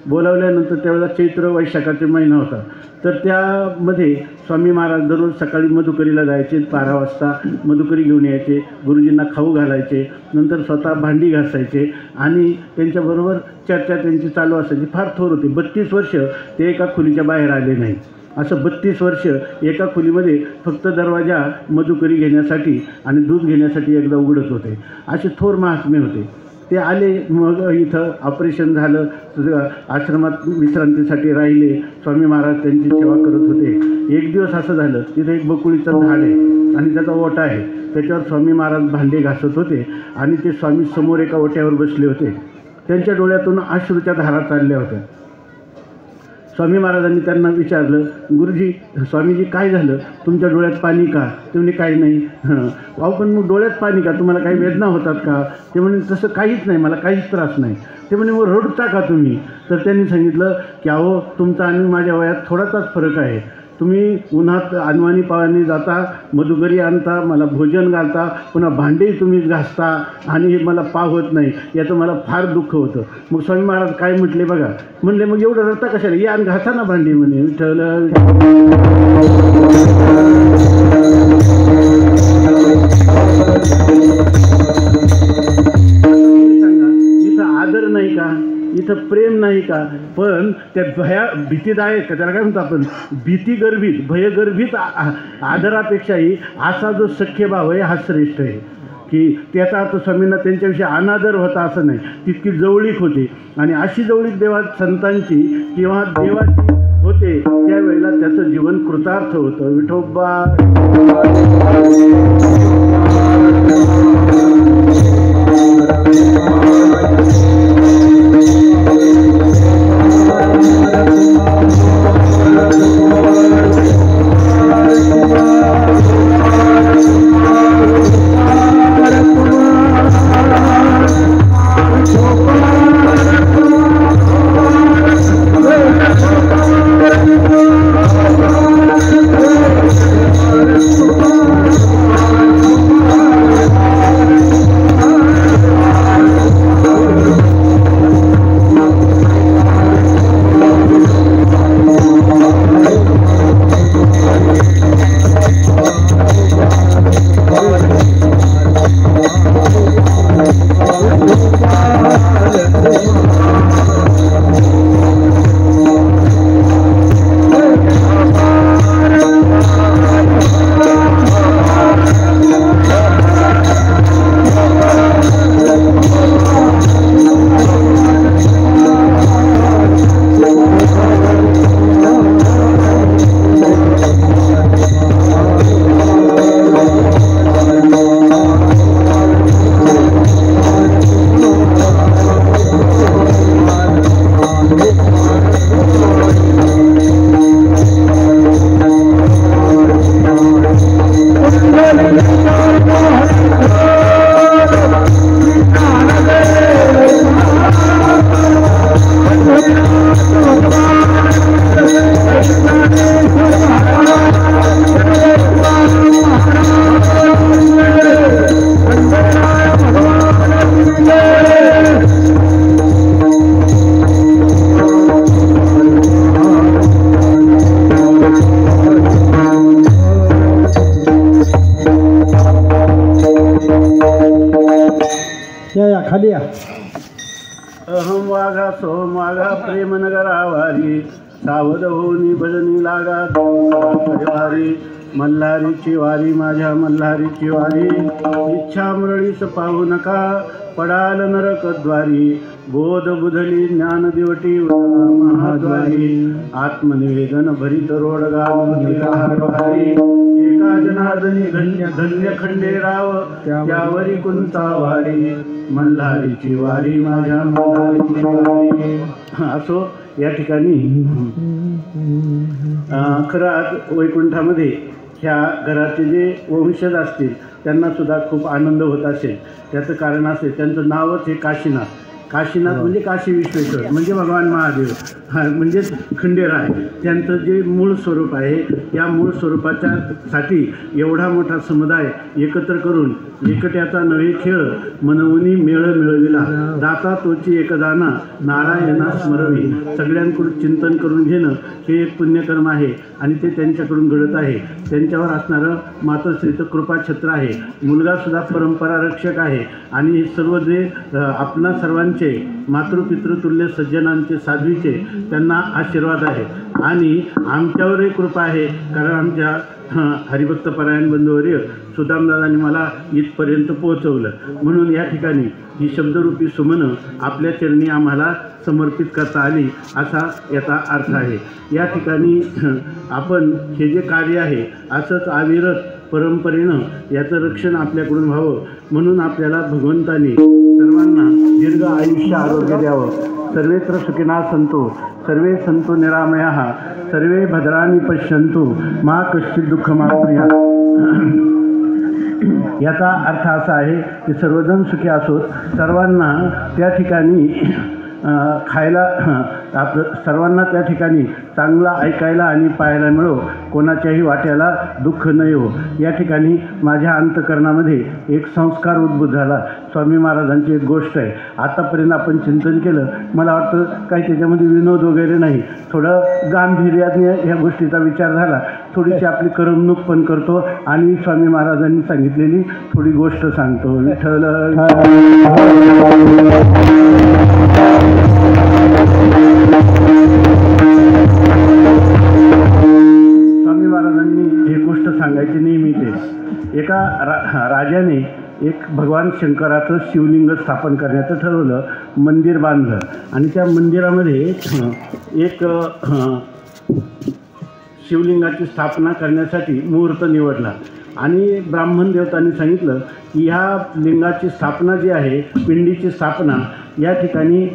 बोलावल्यानंतर त्यावेळेला चैत्र वैशाखाचे महिना होता. तर त्यामध्ये स्वामी महाराज दररोज सकाळी मधुकरीला जायचे, 12 वाजता मधुकरी घेऊन यायचे, गुरुजींना खाऊ घालायचे, नंतर स्वतः भांडी घासायचे आणि त्यांच्याबरोबर चर्चा त्यांची चालू असायची. फार थोर होते. 32 वर्ष ते एका खोलीच्या बाहेर आले नाही. असं 32 वर्ष एका खोलीमध्ये फक्त दरवाजा मधुकरी घेण्यासाठी आणि दूध घेण्यासाठी एकदा उघडत होते. असे थोर महात्मे होते. ते आले, मग इथं ऑपरेशन झालं, आश्रमात विश्रांतीसाठी राहिले. स्वामी महाराज त्यांची सेवा करत होते. एक दिवस असं झालं, तिथं एक बकुळीचं झाड आहे आणि त्याचा ओटा आहे, त्याच्यावर स्वामी महाराज भांडे घासत होते आणि ते स्वामी समोर एका ओट्यावर बसले होते. त्यांच्या डोळ्यातून अश्रूच्या धारा चालल्या होत्या. स्वामी महाराजांनी त्यांना विचारलं, गुरुजी स्वामीजी काय झालं, तुमच्या डोळ्यात पाणी का? ते म्हणे काही नाही. अहो पण मग डोळ्यात पाणी का, तुम्हाला काही वेदना होतात का? ते म्हणे तसं काहीच नाही, मला काहीच त्रास नाही. ते म्हणे मग रडता का तुम्ही? तर त्यांनी सांगितलं की अहो तुमचा आणि माझ्या वयात थोडासाच फरक आहे. तुम्ही उन्हात अनवाणी पावानी जाता, मधुगरी आणता, मला भोजन घालता, पुन्हा भांडी तुम्हीच घासता आणि हे मला पावत नाही, याचं मला फार दुःख होतं. मग स्वामी महाराज काय म्हटले बघा, म्हणले मग एवढं रडता कशाला, या आणि घासा ना भांडी म्हणे. विठ्ठल इथं आदर नाही का, इथं प्रेम नाही का? पण त्या भीतीदायक, त्याला काय म्हणतो आपण, भीतीगर्भित भयगर्भित आदरापेक्षाही असा जो सख्यभाव आहे हा श्रेष्ठ आहे. की त्याचा अर्थ स्वामींना त्यांच्याविषयी अनादर होता असं नाही, तितकी जवळीक होती. आणि अशी जवळीक संतांची किंवा देवाची होते त्यावेळेला त्याचं जीवन कृतार्थ होतं. विठोबा खाली या. अहम वाघा सोम वाघा प्रेम नगरा वारी, सावध होनी भजनी लागा वारी. मल्हारीची वारी माझ्या मल्हारीची वारी, इच्छा मुरळीस पाहू नका पडाल नरकद्वारी. बोध बुधली ज्ञान दिवटी महाद्वारी, आत्मनिवेदन भरित रोडगा हरवारी. एका जनार्दनी धन्य धन्य खंडेराव त्यावरी कुंता वारी. मल्हारीची वारी माझ्या मल्हारीची वारी. असो या ठिकाणी खरंच वैकुंठामध्ये ह्या घराचे जे वंशज असतील त्यांना सुद्धा खूप आनंद होत असेल. त्याचं कारण असेल त्यांचं नावच हे काशीनाथ. काशीनाथ म्हणजे काशी विश्वेश्वर म्हणजे भगवान महादेव, म्हणजेच खंडेराय. त्यांचं जे मूळ स्वरूप आहे या मूळ स्वरूपाच्या साठी एवढा मोठा समुदाय एकत्र करून एकट्याचा नवे खेळ मनवूनी मेळ मिळविला. दाता तोची एकदाना नारायणा स्मरवी. सगळ्यांकडून चिंतन करून घेणं हे एक पुण्यकर्म आहे आणि ते त्यांच्याकडून घडत आहे. त्यांच्यावर असणारं मातोश्रीचं कृपाछत्र आहे. मुलगासुद्धा परंपरा रक्षक आहे आणि सर्व जे आपणा सर्वांचे मातृपितृतुल्य सज्जनांचे साध्वीचे त्यांना आशीर्वाद आहे. आणि आमच्यावरही कृपा आहे कारण आमच्या हरिभक्तपरायण बंधूवर्य सुदामदादांनी मला इथपर्यंत पोहोचवलं. म्हणून या ठिकाणी ही शब्दरूपी सुमनं आपल्या चरणी आम्हाला समर्पित करता आली असा याचा अर्थ आहे. या ठिकाणी आपण हे जे कार्य आहे असंच अविरत परंपरेनं याचं रक्षण आपल्याकडून व्हावं म्हणून आपल्याला भगवंताने सर्वांना दीर्घ आयुष्य आरोग्य द्यावं. सर्वेत्र सुखिनः सन्तु सर्वे सन्तु निरामयाः सर्वे भद्राणि पश्यन्तु मा कश्चित् दुःखमाप्नुयात्. याचा अर्थ असा आहे की सर्वजण सुखी असोत. सर्वांना त्या ठिकाणी खायला आपलं सर्वांना त्या ठिकाणी चांगला ऐकायला आणि पाहायला मिळो, कोणाच्याही वाट्याला दुःख न येवो, या ठिकाणी माझ्या अंतःकरणामध्ये एक संस्कार उद्भूत झाला. स्वामी महाराजांची एक गोष्ट आहे, आतापर्यंत आपण चिंतन केलं, मला वाटतं काही त्याच्यामध्ये विनोद वगैरे नाही, थोडं गांभीर्याने ह्या गोष्टीचा विचार झाला, थोडीशी आपली करमणूक पण करतो आणि स्वामी महाराजांनी सांगितलेली थोडी गोष्ट सांगतो. विठ्ठल स्वामी महाराजांनी एक गोष्ट सांगायची नेहमी ते, एका राजाने एक भगवान शंकराचं शिवलिंग स्थापन करण्याचं ठरवलं, मंदिर बांधलं आणि त्या मंदिरामध्ये एक शिवलिंगाची स्थापना करण्यासाठी मुहूर्त निवडला आणि ब्राह्मण देवतांनी सांगितलं की ह्या लिंगाची स्थापना जी आहे, पिंडीची स्थापना या ठिकाणी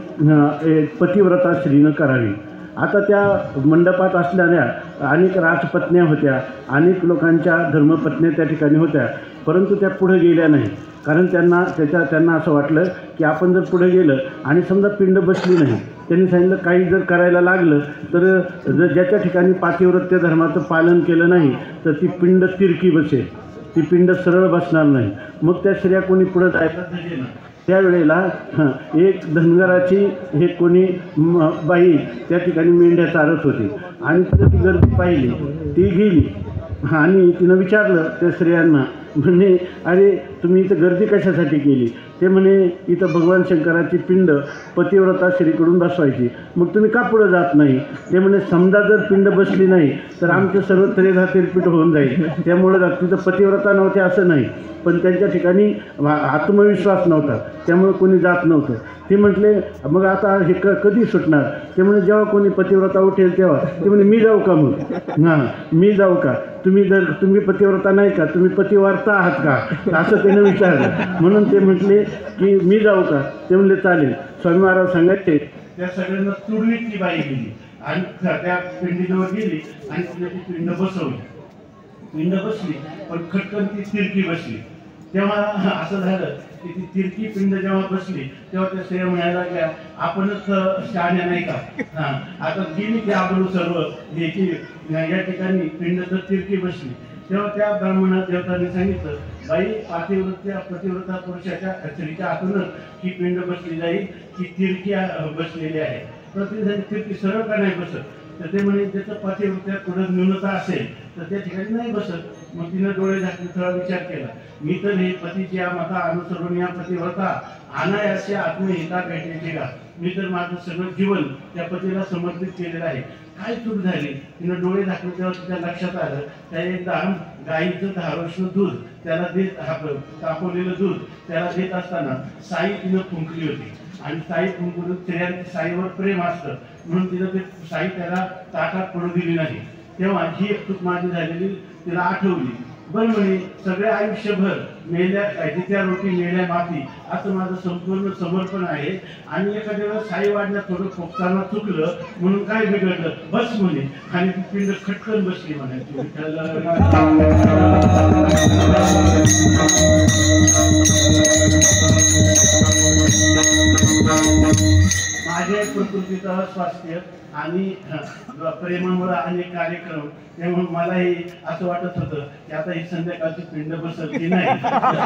पतिव्रता स्त्रीनं करावी. आता त्या मंडपात असणाऱ्या अनेक राजपत्न्या होत्या, अनेक लोकांच्या धर्मपत्न्या त्या ठिकाणी होत्या, परंतु त्या पुढे गेल्या नाही. कारण त्यांना असं वाटलं की आपण जर पुढे गेलं आणि समजा पिंड बसली नाही, त्यांनी सांगितलं काही जर करायला लागलं तर ज्याच्या ठिकाणी पातिव्रत्य धर्माचं पालन केलं नाही तर ती पिंड तिरकी बसेल, ती पिंड सरळ बसणार नाही. मग त्या स्त्रिया कोणी पुढं जायला त्यावेळेला एक धनगराची हे कोणी बाई त्या ठिकाणी मेंढ्या चारत होती आणि तिथं ती गर्दी पाहिली, ती गेली आणि तिनं विचारलं त्या स्त्रियांना, म्हणे अरे तुम्ही इथं गर्दी कशासाठी केली? ते म्हणे इथं भगवान शंकराची पिंड पतिव्रता स्त्रीकडून बसवायची, मग तुम्ही का पुढं जात नाही? ते म्हणे समजा जर पिंड बसली नाही तर आमचं सर्व त्रेधा तिरपीट होऊन जाईल, त्यामुळं तिथं पतिव्रता नव्हते असं नाही, पण त्यांच्या ठिकाणी आत्मविश्वास नव्हता, त्यामुळे कोणी जात नव्हतं. ते म्हटले मग आता हे कधी सुटणार? ते म्हणे जेव्हा कोणी पतिव्रता उठेल तेव्हा. ते म्हणे मी जाऊ का? मग मी जाऊ का? तुम्ही पतिव्रता नाही का, तुम्ही पतिवार्ता आहात का, असं त्यानं विचारलं. म्हणून ते म्हटले की मी जाऊ का? ते म्हणले चालेल. स्वामी महाराज सांगायचे त्या सगळ्यांना तुडवीत ती बाई गेली आणि त्या पिंडीजवळ गेली आणि तिला ती पिंड बसवली. पिंड बसली पण खटकन ती तिरकी बसली. तेव्हा असं झालं की ती तिरकी पिंड जेव्हा बसली तेव्हा त्या स्त्रिया म्हणायला लागल्या आपणच शहाण्या नाही का, आता गेली की आपण सर्व हे की या ठिकाणी पिंड तर तिरकी बसली. तेव्हा त्या ब्राह्मणा देवतांनी सांगितलं बाई पतिव्रता पुरुषाच्या स्त्रीच्या हातूनच ही पिंड बसली जाईल, की तिरकी बसलेली आहे. प्रतिनिधी तिरकी सरळ का नाही बसत? तर ते म्हणे त्याचं पतिव्रत्या पुढे न्यूनता असेल तर त्या ठिकाणी नाही बसत. मग तिनं डोळे झाकले, थोडा विचार केला, मी तर हे पतीच्या मता अनुसरून या पतिव्रता अनायासे आत्महिता भेटायची का? मी तर माझं सगळं जीवन त्या पतीला समर्पित केलेलं आहे, काय चूक झाली? तिनं डोळे झाकले तेव्हा तिच्या लक्षात आलं त्या एकदा गाईचं धारोष्ण दूध त्याला देत, तापवलेलं दूध त्याला देत असताना साई तिनं फुंकली होती आणि साई फुंकून स्त्रियांचं साईवर प्रेम असतं म्हणून तिनं ते साई त्याला ताटात पडू दिली नाही. तेव्हा ही एक चूक माझी झालेली तिला आठवली. बरं म्हणे सगळे आयुष्यभर मेल्या त्या रोटी मेल्या माती असं माझं संपूर्ण समर्पण आहे आणि एखाद्या वेळेस साई वाढण्यात थोडं फोकताना चुकलं म्हणून काय बिघडलं बस म्हणे आणि ती पिंड खटकन बसली म्हणायची. माझ्या प्रकृतीचं स्वास्थ्य आणि प्रेमामुळे अनेक कार्यक्रम, त्यामुळे मलाही असं वाटत होतं की आता ही संध्याकाळची पिंड बसत की नाही,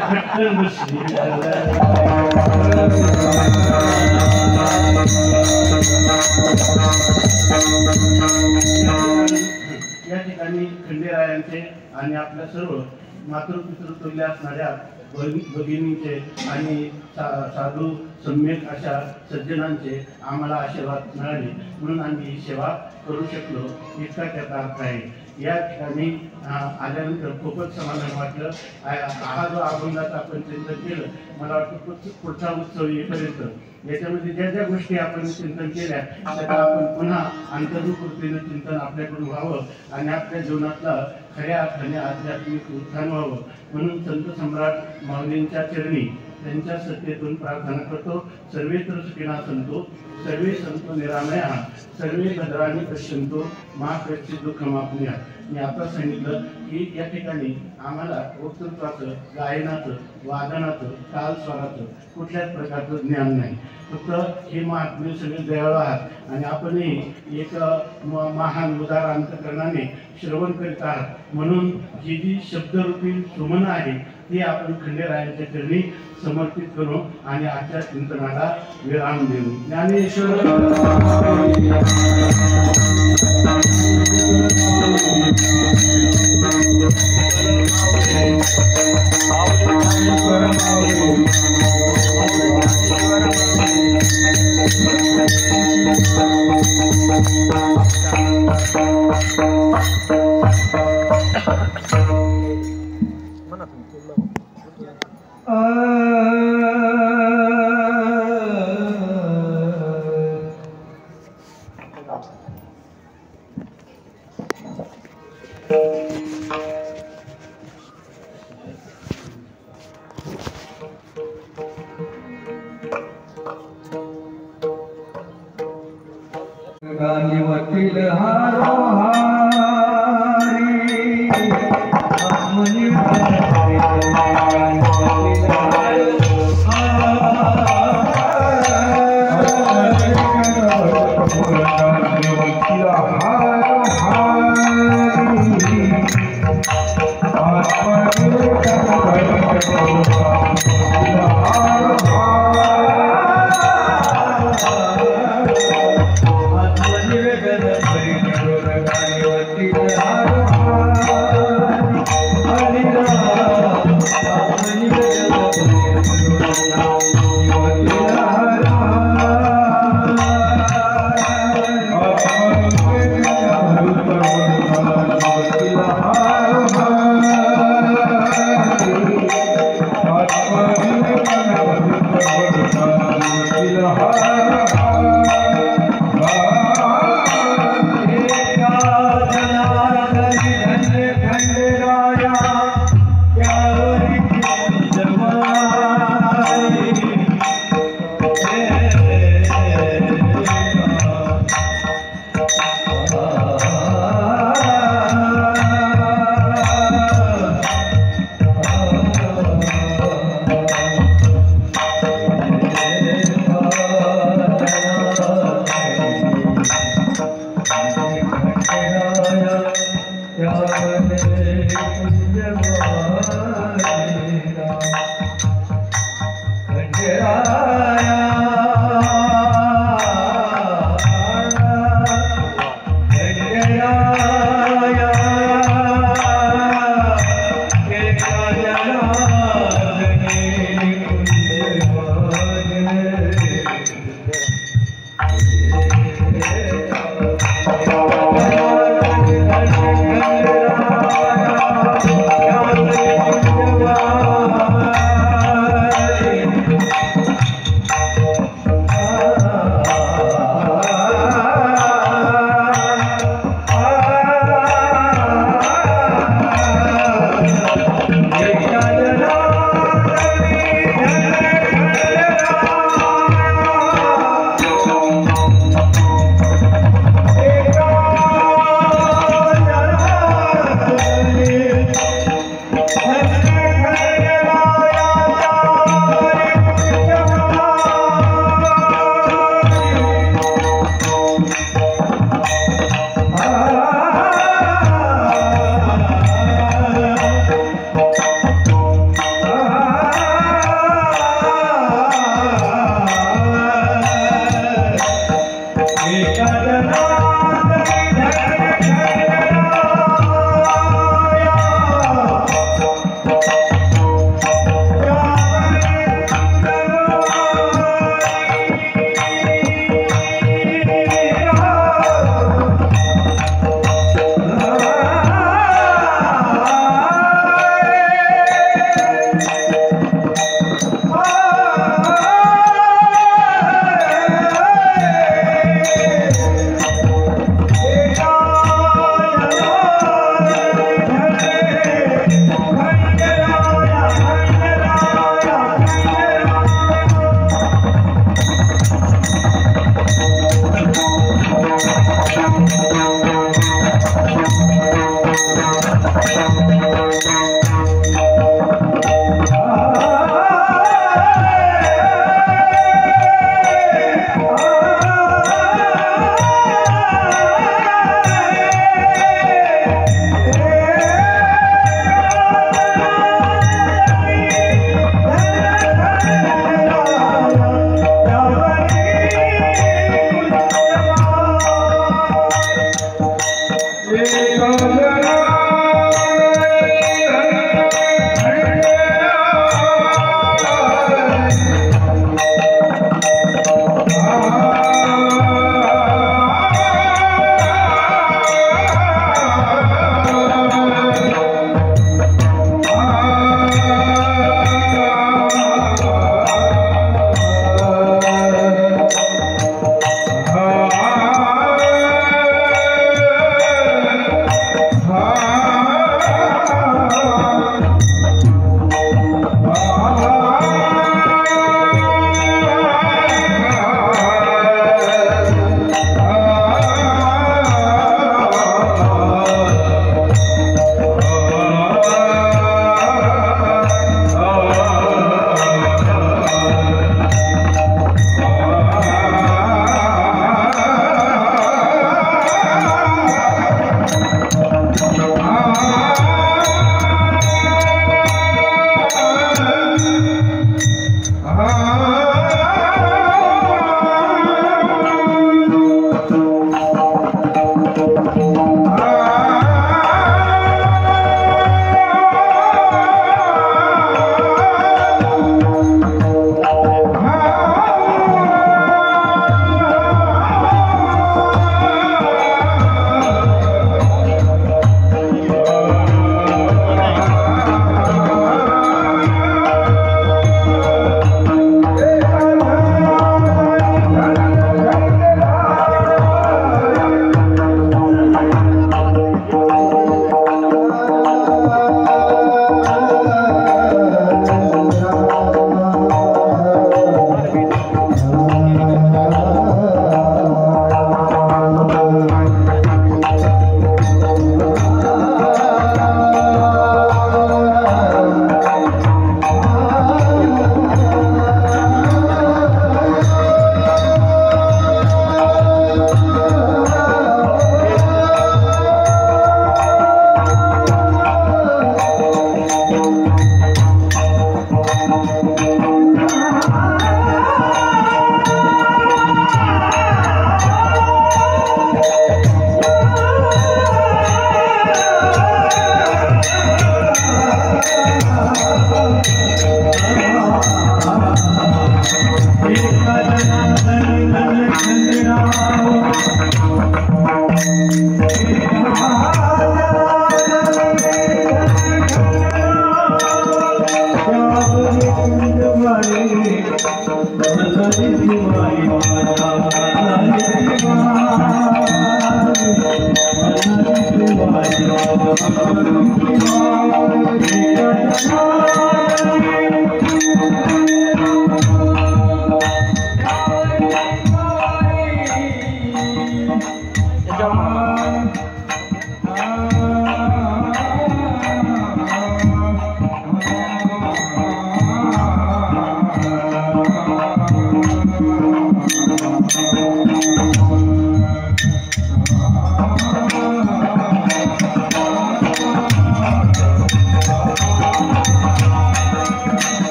खटकन बसली. या ठिकाणी खंडेरायांचे आणि आपल्या सर्व मातृपितृतुल्य असणाऱ्या भगिनींचे आणि साधू सम्यक अशा सज्जनांचे आम्हाला आशीर्वाद मिळाले म्हणून आम्ही ही सेवा करू शकलो, इतका त्याचा अर्थ आहे. या ठिकाणी आल्यानंतर खूपच समाधान वाटलं. हा जो अभंगाचा आपण चिंतन केलं, मला वाटतं पुढचा उत्सव येईपर्यंत याच्यामध्ये ज्या ज्या गोष्टी आपण चिंतन केल्या त्याला आपण पुन्हा अंतर्मुखतेनं चिंतन आपल्याकडून व्हावं आणि आपल्या जीवनातला खऱ्या अर्थाने आध्यात्मिक उत्थान व्हावं म्हणून संत सम्राट माऊलींच्या चरणी त्यांच्या सत्तेतून प्रार्थना करतो. सर्वेत्र सुखिनः सन्तु सर्वे सन्तु निरामया सर्वे भद्राणि पश्यन्तु मा कश्चित् दुःखमाप्नुयात्. मी आता सांगितलं की या ठिकाणी आम्हाला वक्तृत्वाचं, गायनाचं, वादनाचं, तालस्वराचं कुठल्याच प्रकारचं ज्ञान नाही. फक्त हे महात्मे सगळे दयाळू आहात आणि आपणही एक महान उदार अंतकरणाने श्रवण करीत आहात. म्हणून ही जी शब्दरूपी सुमन आहे ती आपण खंडेरायांच्या चरणी समर्पित करू आणि आजच्या चिंतनाला विराम देऊ. ज्ञानेश्वर गाणी वकील हारो हारी मनी खंडेराया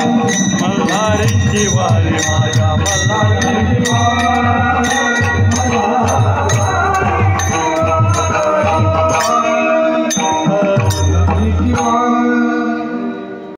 मल्हारी शिवारी माझ्या मल्हारी शिवारी